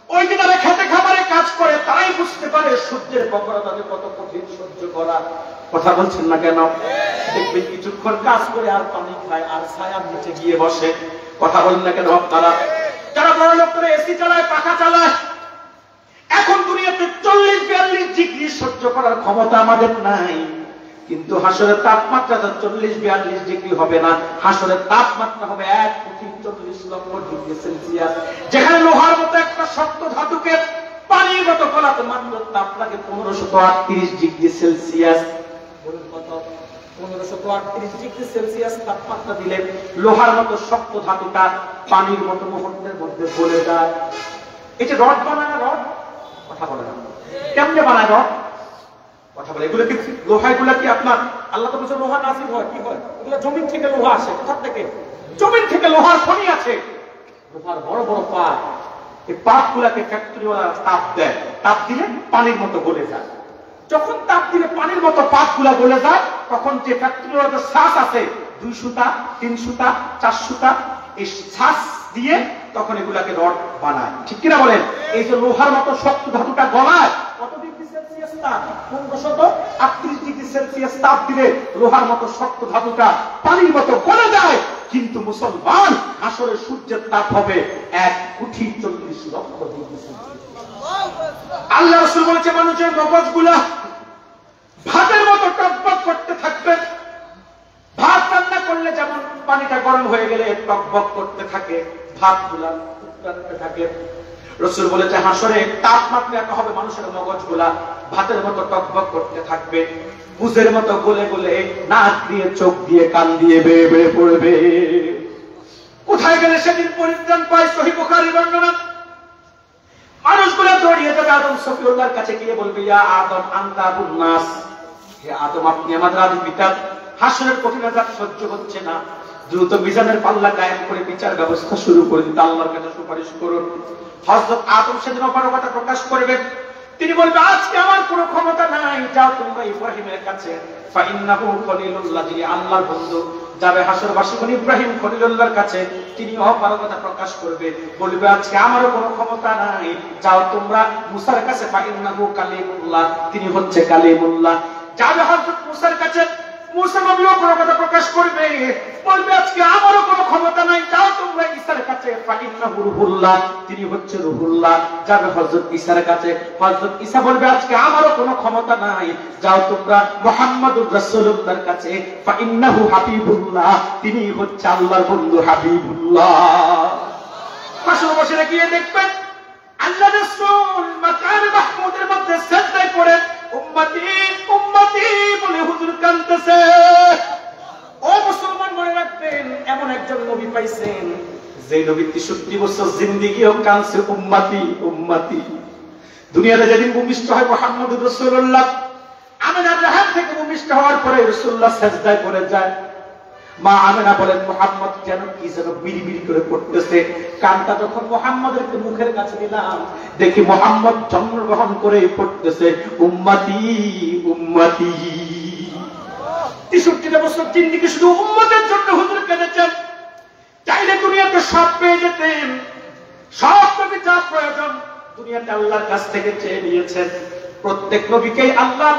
ওই যে তারা খেতে খাবারে কাজ করে, তারাই বুঝতে পারে সূর্যের প্রখরতাকে কত কঠিন সহ্য করা। কথা বলছেন না কেন? দেখবেন কিছুক্ষণ কাজ করে আর পানি খায়, আর ছায়ার নিচে গিয়ে বসে। কথা বলেন না কেন আপনারা? যারা বড় লোক করে এসি চালায়, পাখা চালায়, এখন দুনিয়াতে 40-42 ডিগ্রি সহ্য করার ক্ষমতা আমাদের নাই। কিন্তু হাসরের তাপমাত্রা 40-42 ডিগ্রি হবে না, হাসরের তাপমাত্রা হবে 1 কোটি 40 লক্ষ ডিগ্রি সেলসিয়াস। যেখানে লোহার মতো একটা শক্ত ধাতুকে পানির মতো গলাতে মাত্র তাপ লাগে 1538 ডিগ্রি সেলসিয়াস। বলুন কত? 1538 ডিগ্রি সেলসিয়াস তাপমাত্রা দিলে লোহার মতো শক্ত ধাতুটা পানির মতো মুহূর্তের মধ্যে গলে যায়। এই যে রড বানায়, রড কথা বলে না, কেমনে বানায় রড? কথা বলে এগুলো কি লোহাগুলা কি আপনার আল্লাহ তো বলছে লোহা নাসিব হয়, কি হয়? এগুলো জমিন থেকে লোহা আসে। কোথা থেকে? জমিন থেকে লোহার খনি আছে, লোহার বড় বড় পাত। এই পাতগুলাকে ফ্যাক্টরিওয়ালা তাপ দেয়, তাপ দিলে পানির মতো গলে যায়। যখন তাপ দিলে পানির মতো পাতগুলা গলে যায়, তখন যে ফ্যাক্টরির শ্বাস আছে 2 সুতা 3 সুতা 4 সুতা, এই শ্বাস দিয়ে তখন এগুলাকে রড বানায়। ঠিক কিনা বলেন? এই যে লোহার মতো শক্ত ধাতুটা গলায় কত ডিগ্রি সেলসিয়াস তাপ? 1538 ডিগ্রি সেলসিয়াস তাপ দিলে লোহার মতো শক্ত ধাতুটা পানির মতো গলে যায়। কিন্তু মুসলমান আসলে সূর্যের তাপ হবে 1,40,00,000 ডিগ্রি সেলসিয়াস। আল্লাহ রাসূল বলেছে মানুষের মগজগুলা ভাতের মতো টকবক করতে থাকবে। ভাত রান্না করলে যেমন পানিটা গরম হয়ে গেলে টকবক করতে থাকে, ভাতগুলা উতরাতে থাকে। রাসূল বলেছে হাসরে তাপমাত্রা এত হবে মানুষের মগজগুলা ভাতের মতো টকবক করতে থাকবে, বুঝের মতো গলে গলে নাক দিয়ে চোখ দিয়ে কান দিয়ে বেয়ে বেয়ে পড়বে। কোথায় গেলে সেদিন পরিত্রাণ পায়? সহিহ বুখারী বর্ণনা। মানুষগুলো দৌড়িয়ে যাবে আদম সফিউল্লাহর কাছে গিয়ে বলবে, ইয়া আদম আনতা আবুন নাস, হে আদম আপনি আমাদের আদি পিতা। হাসরের কঠিনতা সহ্য হচ্ছে না, দ্রুত মিজানের পাল্লা কায়েম করে বিচার ব্যবস্থা শুরু করে দিতে আল্লাহর কাছে সুপারিশ করুন। হযরত আদম সেদিন অপারগতা প্রকাশ করবে। তিনি বলবে, আজকে আমার কোনো ক্ষমতা নাই, যাও তোমরা ইব্রাহিমের কাছে, ফাইন্নাহু খলিলুল্লাহ, যিনি আল্লাহর বন্ধু। যাবে হাসরবাসী ইব্রাহিম খলিলুল্লাহর কাছে, তিনি অপারগতা প্রকাশ করবে, বলবে আজকে আমারও কোনো ক্ষমতা নাই, যাও তোমরা মুসার কাছে, ফাইন্নাহু কালিমুল্লাহ, তিনি হচ্ছে কালিমুল্লাহ। যাবে হযরত মুসার কাছে, মুসা নবী অপারগতা প্রকাশ করবে, বলবে আজকে আমারও কোনো ক্ষমতা নাই, যাও তোমরা ঈসার কাছে, ফাইন্নাহু রূহুল্লাহ, তিনি হচ্ছে রূহুল্লাহ। যাবে হযরত ঈসার কাছে, হযরত ঈসা বলবে আজকে আমারও কোনো ক্ষমতা নাই, যাও তোমরা মুহাম্মাদুর রাসূলুল্লাহর কাছে, ফাইন্নাহু হাবিবুল্লাহ, তিনি হচ্ছে আল্লাহর বন্ধু হাবিবুল্লাহ। হাসর বসে গিয়ে দেখবেন আল্লাহর রাসূল মাকাম মাহমুদের মধ্যে সিজদায় পড়ে উম্মতি উম্মতি বলে হুজুর কাঁদতেছে। ও মুসলমান, মনে রাখবেন এমন একজন নবী পাইছেন যে নবী 63 বছর জিন্দেগিও কাঁদছে উম্মতি উম্মতি। দুনিয়াতে যেদিন ভূমিষ্ঠ হয় মুহাম্মদুর রাসূলুল্লাহ, আমিনার রাহম থেকে ভূমিষ্ঠ হওয়ার পরে রাসূলুল্লাহ সিজদায় পড়ে যায়। মা আমিনা বলেন মুহাম্মদ যেন কি যেন বিড়বিড় করে পড়তেছে। কানটা যখন মুহাম্মদের মুখের কাছে দিলাম, দেখি মুহাম্মদ জন্মগ্রহণ করে পড়তেছে উম্মতি উম্মতি। 63 বছর জিন্দেগি শুধু উম্মতের জন্য হুজুর কেঁদেছেন। চাইলে দুনিয়াতে সব পেয়ে যেতেন, সব নবী যা প্রয়োজন দুনিয়াতে আল্লাহর কাছ থেকে চেয়ে নিয়েছেন। প্রত্যেক নবীকেই আল্লাহ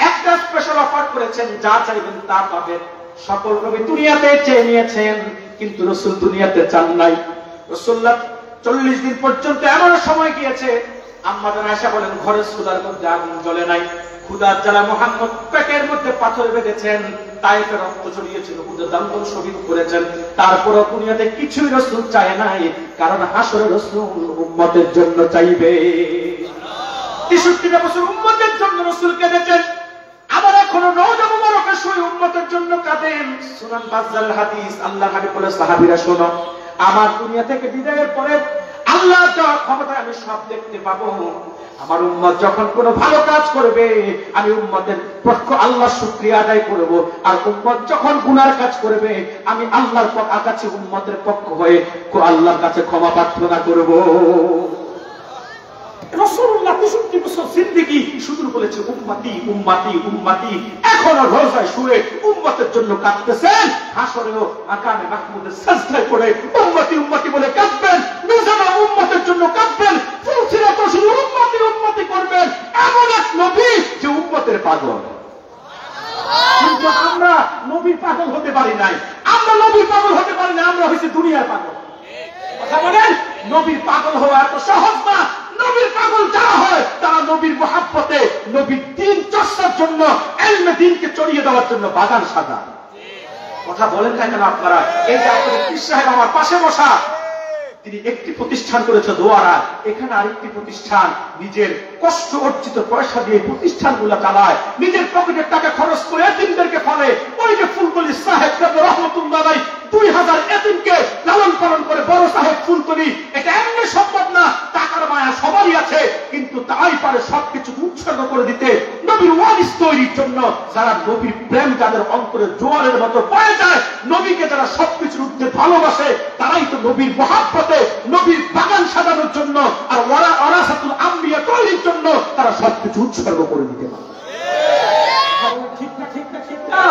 একটা স্পেশাল অফার করেছেন, যা চাইবেন তা পাবেন। সকল নবী দুনিয়াতে চেয়ে নিয়েছেন, কিন্তু রাসূল দুনিয়াতে চান নাই। রাসূলুল্লাহ 40 দিন পর্যন্ত এমন সময় গিয়েছে, আম্মা জান আয়েশা বলেন ঘরের চুলার মধ্যে আগুন জ্বলে নাই, ক্ষুধার জ্বালা মুহাম্মদ পেটের মধ্যে পাথর বেঁধেছেন, তাইফে রক্ত ছড়িয়েছিল, হুজুর দাঙ্গল শহীদ করেছেন। তারপরও দুনিয়াতে কিছুই রাসূল চায় নাই, কারণ হাসরে রাসূল উম্মতের জন্য চাইবে। 63 বছর উম্মতের জন্য রাসূল কেঁদেছেন। আবার এখনো রওজা মুবারকে শুয়ে উম্মতের জন্য কাঁদেন। সুনান বাজ্জাল হাদিস, আল্লাহর হাবিব বলে সাহাবীরা শোনো, আমার দুনিয়া থেকে বিদায়ের পরে আল্লাহর দেওয়া ক্ষমতায় আমি সব দেখতে পাবো। আমার উম্মত যখন কোনো ভালো কাজ করবে, আমি উম্মতের পক্ষ আল্লাহর শুকরিয়া আদায় করব। আর উম্মত যখন গুনার কাজ করবে, আমি আল্লাহর কাছে উম্মতের পক্ষ হয়ে আল্লাহর কাছে ক্ষমা প্রার্থনা করব। রাসূলুল্লাহ 63 বছর জিন্দেগি শুধু বলেছে উম্মতি উম্মতি উম্মতি। এখনো রোজায় শুয়ে উম্মতের জন্য কাঁদতেছেন, হাসরেও মাকামে মাহমুদের সিজদায় পড়ে উম্মতি উম্মতি বলে কাঁদবেন, মিজানে উম্মতের জন্য কাঁদবেন, ফুলসিরাতে শুধু উম্মতি উম্মতি করবেন। এমন এক নবী যে উম্মতের পাগল। কিন্তু আমরা নবীর পাগল হতে পারি নাই, আমরা নবীর পাগল হতে পারি না, আমরা হইছি দুনিয়ার পাগল। কথা বলেন, নবীর পাগল হওয়া এত সহজ না। নবীর পাগল যারা হয় তারা নবীর মহাব্বতে, নবীর দ্বীন চর্চার জন্য, ইলমে দ্বীনকে চড়িয়ে দেওয়ার জন্য বাগান সাজা। কথা বলেন না কেন আপনারা? এই যে আপনাদের পীর সাহেব আমার পাশে বসা, তিনি একটি প্রতিষ্ঠান করেছে দোয়ারা, এখানে আরেকটি প্রতিষ্ঠান নিজের কষ্ট অর্জিত পয়সা দিয়ে প্রতিষ্ঠানগুলো চালায়, নিজের পকেটের টাকা খরচ করে এতিমদেরকে ফলে। ওই যে ফুলতলি সাহেব রহমতুল্লাহ আলাইহি 2000 এতিমকে লালন পালন করে বড় সাহেব ফুলতলি। এটা এমনি সম্ভব না, টাকার মায়া সবারই আছে, কিন্তু তাই পারে সবকিছু উৎসর্গ করে দিতে নবীর ওয়ারিস তৈরির জন্য। যারা নবীর প্রেম যাদের অন্তরে জোয়ারের মতো বয়ে যায়, নবীকে যারা সবকিছুর ঊর্ধ্বে ভালোবাসে, তারাই তো নবীর মহাব্বতে, নবীর বাগান সাজানোর জন্য আর ওয়ারাসাতুল আম্বিয়া তৈরির জন্য তারা সবকিছু উৎসর্গ করে দিতে পারে। ঠিক না ঠিক না ঠিক না?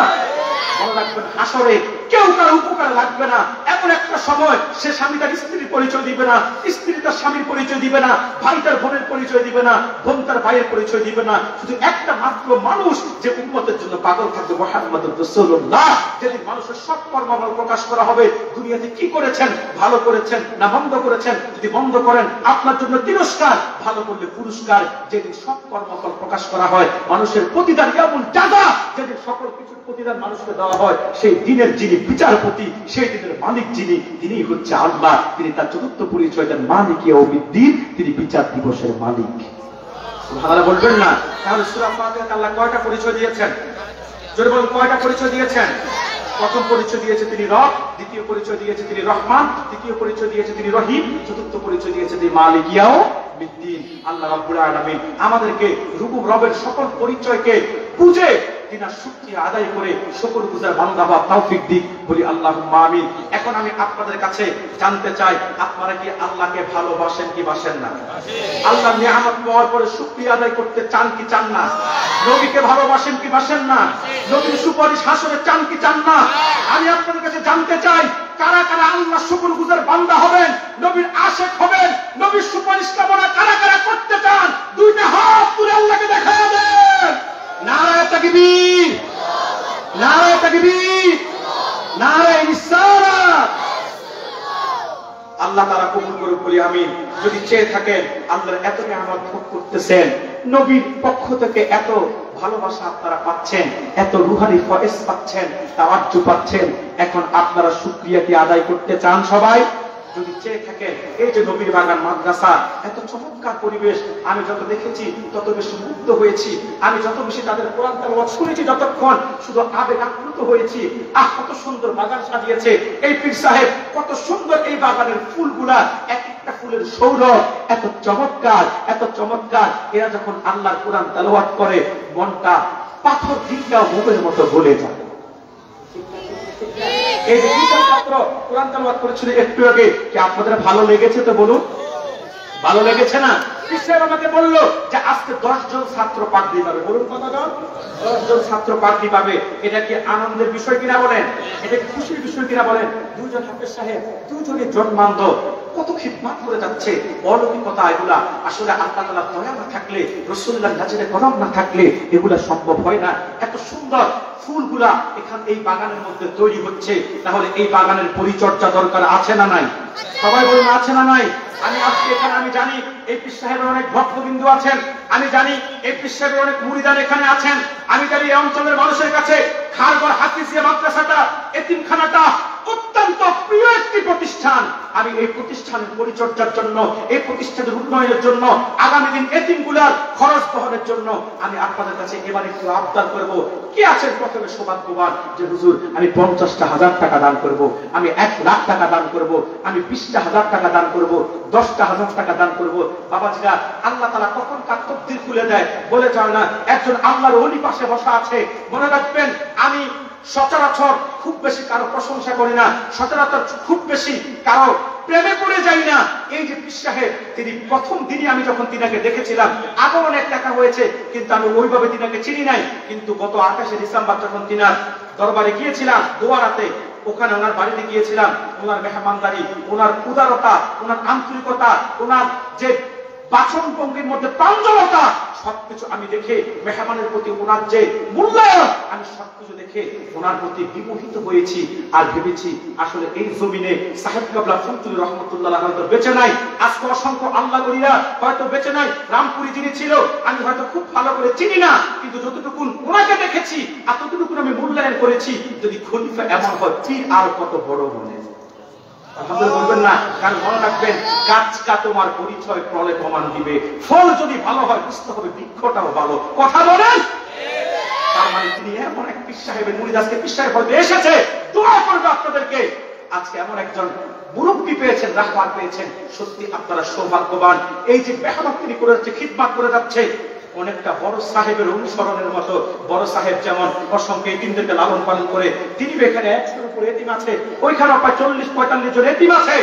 মনে রাখবেন, হাসরে কেউ কারো উপকার লাগবে না। এমন একটা সময় সে স্বামী তার স্ত্রীর পরিচয় দিবে না, স্ত্রী তার স্বামীর পরিচয় দিবে না, ভাই তার বোনের পরিচয় দিবে না, বোন তার ভাইয়ের পরিচয় দিবে না। শুধু একটা মাত্র মানুষ যে উম্মতের জন্য পাগল থাকবে, মুহাম্মদুর রাসূলুল্লাহ। যেদিন মানুষের সব কর্মফল প্রকাশ করা হবে, দুনিয়াতে কি করেছেন, ভালো করেছেন না মন্দ করেছেন, যদি মন্দ করেন আপনার জন্য তিরস্কার, ভালো করলে পুরস্কার। যেদিন সব কর্মফল প্রকাশ করা হয়, মানুষের প্রতিদান কেমন জাযা, যেদিন সকল কিছুর প্রতিদান মানুষকে দেওয়া হয়, সেই দিনের যিনি বিচারপতি, সেই দিনের মালিক যিনি, তিনি হচ্ছে আল্লাহ। তিনি তার চতুর্থ পরিচয় দেন মালিক ইয়াউমিদ্দিন, তিনি বিচার দিবসের মালিক। সুবহানাল্লাহ বলবেন না? তাহলে সূরা ফাতিহাতে আল্লাহ কয়টা পরিচয় দিয়েছেন? জোরে বলুন, কয়টা পরিচয় দিয়েছেন? প্রথম পরিচয় দিয়েছে তিনি রব, দ্বিতীয় পরিচয় দিয়েছে তিনি রহমান, তৃতীয় পরিচয় দিয়েছে তিনি রহিম, চতুর্থ পরিচয় দিয়েছে তিনি মালিক ইয়াউমিদ্দিন। আল্লাহ রাব্বুল আলামিন আমাদেরকে রবের সকল পরিচয়কে বুঝে তিনার শুকরিয়া আদায় করে শুকরগুজার বান্দা হওয়ার তৌফিক দিক, বলি আল্লাহুম্মা আমিন। এখন আমি আপনাদের কাছে জানতে চাই, আপনারা কি আল্লাহকে ভালোবাসেন কি বাসেন না? আল্লাহর নিয়ামত পাওয়ার পরে শুকরিয়া আদায় করতে চান কি চান না? নবীকে ভালোবাসেন কি বাসেন না? নবীর সুপারিশ হাসরে চান কি চান না? আমি আপনাদের কাছে জানতে চাই, কারা কারা আল্লাহ শুকরগুজার বান্দা হবেন, নবীর আশিক হবেন, নবীর সুপারিশ কামনা কারা কারা করতে চান? দুইটা হাত তুলে আল্লাহকে দেখায় দেন। নারায়ে তাকবীর, নারায়ে তাকবীর, নারায়ে রিসালাত। আল্লাহ তাআলা কবুল করুক, বলি আমিন। যদি চেয়ে থাকেন আল্লাহর এত নিয়ামত ভোগ করতেছেন, নবীর পক্ষ থেকে এত ভালোবাসা আপনারা পাচ্ছেন, এত রুহানি ফয়েজ পাচ্ছেন, তাওয়াজ্জু পাচ্ছেন, এখন আপনারা শুকরিয়া কি আদায় করতে চান সবাই? যদি চেয়ে থাকেন, এই যে নবীর বাগান মাদ্রাসা, এত চমৎকার পরিবেশ, আমি যত দেখেছি তত বেশি মুগ্ধ হয়েছি। আমি যত বেশি তাদের কোরআন তেলাওয়াত শুনেছি, যতক্ষণ শুধু আবেগ আপ্লুত হয়েছি। কত সুন্দর বাগান সাজিয়েছে এই পীর সাহেব, কত সুন্দর এই বাগানের ফুলগুলা, এক একটা ফুলের সৌরভ এত চমৎকার, এত চমৎকার। এরা যখন আল্লাহর কোরআন তেলাওয়াত করে, মনটা পাথর দিকটা মোমের মতো গলে যায়। এই যে দুইজন ছাত্র কোরআন তেলাওয়াত করেছিল একটু আগে, কি আপনাদের ভালো লেগেছে? তো বলুন, ভালো লেগেছে না? পিছনে আমাকে বললো যে আজকে 10 জন ছাত্র পাগড়ি পাবে। বলুন কতজন? 10 জন ছাত্র পাগড়ি পাবে। এটা কি আনন্দের বিষয় কিনা বলেন? এটা কি খুশির বিষয় কিনা বলেন? দুইজন হাফেজ সাহেব, দুজনে জন্মান্ধ, কত খিদমত করে যাচ্ছে, অলৌকিকতা এগুলা। আসলে আল্লাহ তাআলার দয়া না থাকলে, রাসূলুল্লাহর নাজিরে কদম না থাকলে এগুলা সম্ভব হয় না। এত সুন্দর ফুলগুলা এখান এই বাগানের মধ্যে তৈরি হচ্ছে, তাহলে এই বাগানের পরিচর্যা দরকার আছে না নাই? সবাই বলুন আছে না নাই? আমি আজকে এখানে, আমি জানি এই পীর সাহেবের অনেক ভক্তবিন্দু আছেন, আমি জানি এই পীর সাহেবের অনেক মুরিদান এখানে আছেন, আমি জানি এই অঞ্চলের মানুষের কাছে খারগড় হাফিজিয়া মাদ্রাসাটা, এতিমখানাটা অত্যন্ত প্রিয় একটি প্রতিষ্ঠান। আমি এই প্রতিষ্ঠানের পরিচর্যার জন্য, এই প্রতিষ্ঠানের উন্নয়নের জন্য, আগামী দিন এতিমগুলার খরচ বহনের জন্য আমি আপনাদের কাছে এবার একটু আবদার করব। কি আছেন প্রথমে সৌভাগ্যবান যে হুজুর আমি 50,000 টাকা দান করব, আমি 1 লাখ টাকা দান করব, আমি 20,000 টাকা দান করব, 10,000 টাকা দান করব। বাবাজিরা, আল্লাহ তাআলা কখন কার তকদির খুলে দেয় বলে যায় না। একজন আল্লাহর ওলি পাশে বসা আছে। মনে রাখবেন, আমি সচরাচর খুব বেশি কারো প্রশংসা করি না, সচরাচর খুব বেশি কারো প্রেমে পড়ে যাই না। এই যে পীর সাহেব, তিনি প্রথম দিনই আমি যখন তিনাকে দেখেছিলাম, আগে অনেক টাকা হয়েছে, কিন্তু আমি ওইভাবে তিনাকে চিনি নাই। কিন্তু গত 28 ডিসেম্বর যখন তিনার দরবারে গিয়েছিলাম দোয়ারাতে, ওখানে ওনার বাড়িতে গিয়েছিলাম, ওনার মেহমানদারি, ওনার উদারতা, ওনার আন্তরিকতা, ওনার যে বাচন ভঙ্গির মধ্যে প্রাঞ্জলতা, সবকিছু আমি দেখে মেহমানের প্রতি ওনার যে মূল্যায়ন, আমি সবকিছু দেখে ওনার প্রতি বিমোহিত হয়েছি। আর ভেবেছি আসলে এই জমিনে সাহেব কাবলা ফুলতুলি রহমতুল্লাহ হয়তো বেঁচে নাই, আজকে অসংখ্য আল্লাহ ওলিরা হয়তো বেঁচে নাই। রামপুরি যিনি ছিল আমি হয়তো খুব ভালো করে চিনি না, কিন্তু যতটুকু ওনাকে দেখেছি আর ততটুকু আমি মূল্যায়ন করেছি। যদি খলিফা এমন হয়, পীর আর কত বড় মনে আলহামদুলিল্লাহ বলবেন না? কারণ মনে রাখবেন, গাছটা তোমার পরিচয় ফলে প্রমাণ দিবে। ফল যদি ভালো হয়, বুঝতে হবে বৃক্ষটাও ভালো। কথা বলেন? তার মানে তিনি এমন এক পীর সাহেবের মুরিদ, আজকে পীর সাহেব হয়তো এসেছে, দোয়া করবে আপনাদেরকে। আজকে এমন একজন মুরব্বী পেয়েছেন, রাহবার পেয়েছেন, সত্যি আপনারা সৌভাগ্যবান। এই যে মেহনত তিনি করে যাচ্ছে, খিদমত করে যাচ্ছে, অনেকটা বড় সাহেবের অনুসরণের মতো। বড় সাহেব যেমন অসংখ্য এতিমদেরকে লালন পালন করে, তিনি এখানে 100-এর উপরে এতিম আছে, ওইখানে প্রায় 40-45 জন এতিম আছে।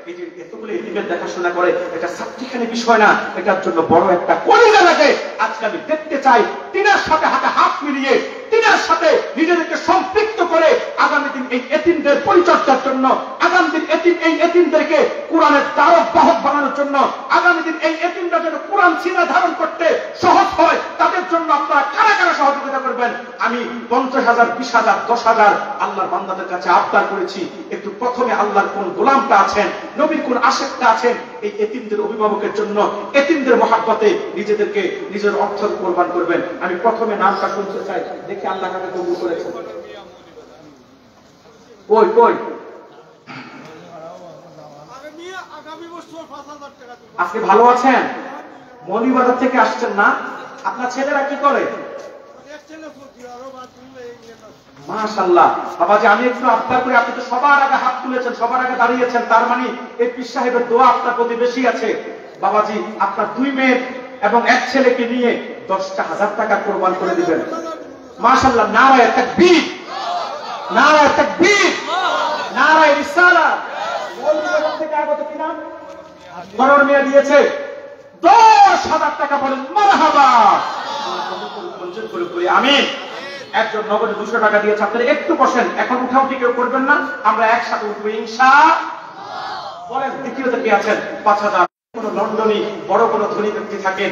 এই যে এতগুলো এতিমের দেখাশোনা করে, এটা চারটিখানি বিষয় না, এটার জন্য বড় একটা কলিজা লাগে। আজকে আমি দেখতে চাই তিনার সাথে হাতে হাত মিলিয়ে দিনের সাথে নিজেদেরকে সম্পৃক্ত করে আগামী দিন এই এতিমদের পরিচর্যার জন্য, আগামী দিন এই এতিমদেরকে কোরআনের দ্বারক বাহক বানানোর জন্য, আগামী দিন এই এতিমরা যেন কোরআন সিনা ধারণ করতে সহজ হয়, তাদের জন্য আপনারা কারা কারা সহযোগিতা করবেন। আমি 50,000, 20,000, 10,000 আল্লাহর বান্দাদের কাছে আবদার করেছি, একটু প্রথমে আল্লাহর কোন গোলামটা আছেন, নবীর কোন আশেকটা আছেন, এই এতিমদের অভিভাবকের জন্য, এতিমদের মহাব্বতে নিজেদেরকে নিজের অর্থ কোরবান করবেন। আমি প্রথমে নামটা শুনতে চাই, দেখি আল্লাহ কাকে কবুল করেছেন। কই কই আজকে ভালো আছেন? মৌলভীবাজার থেকে আসছেন না? আপনার ছেলেরা কি করে? মাশাআল্লাহ। বাবাজি, আমি একটু আবদার করি, আপনি তো সবার আগে হাত তুলেছেন, সবার আগে দাঁড়িয়েছেন, তার মানে এই পীর সাহেবের দোয়া আপনার প্রতি বেশি আছে। বাবাজি, আপনার 2 মেয়ে এবং 1 ছেলেকে নিয়ে 10,000 টাকা কোরবান করে দিবেন। মাশাআল্লাহ। নারায়ে তাকবীর, নারায়ে তাকবীর, নারায়ে রিসালাত। মৌলভীবাজার থেকে আগত কি নাম? করণ মিয়া দিয়েছে 10,000 টাকা। বলেন মারহাবা। আমিন। একজন নগদে 200 টাকা দিয়েছে। আপনারা একটু বসেন, এখন উঠাউঠি কেউ করবেন না, আমরা একসাথে উঠবো ইনশাআল্লাহ। বলেন দ্বিতীয়তে কি আছেন? 5,000। কোন লন্ডনী বড় কোন ধনী ব্যক্তি থাকেন,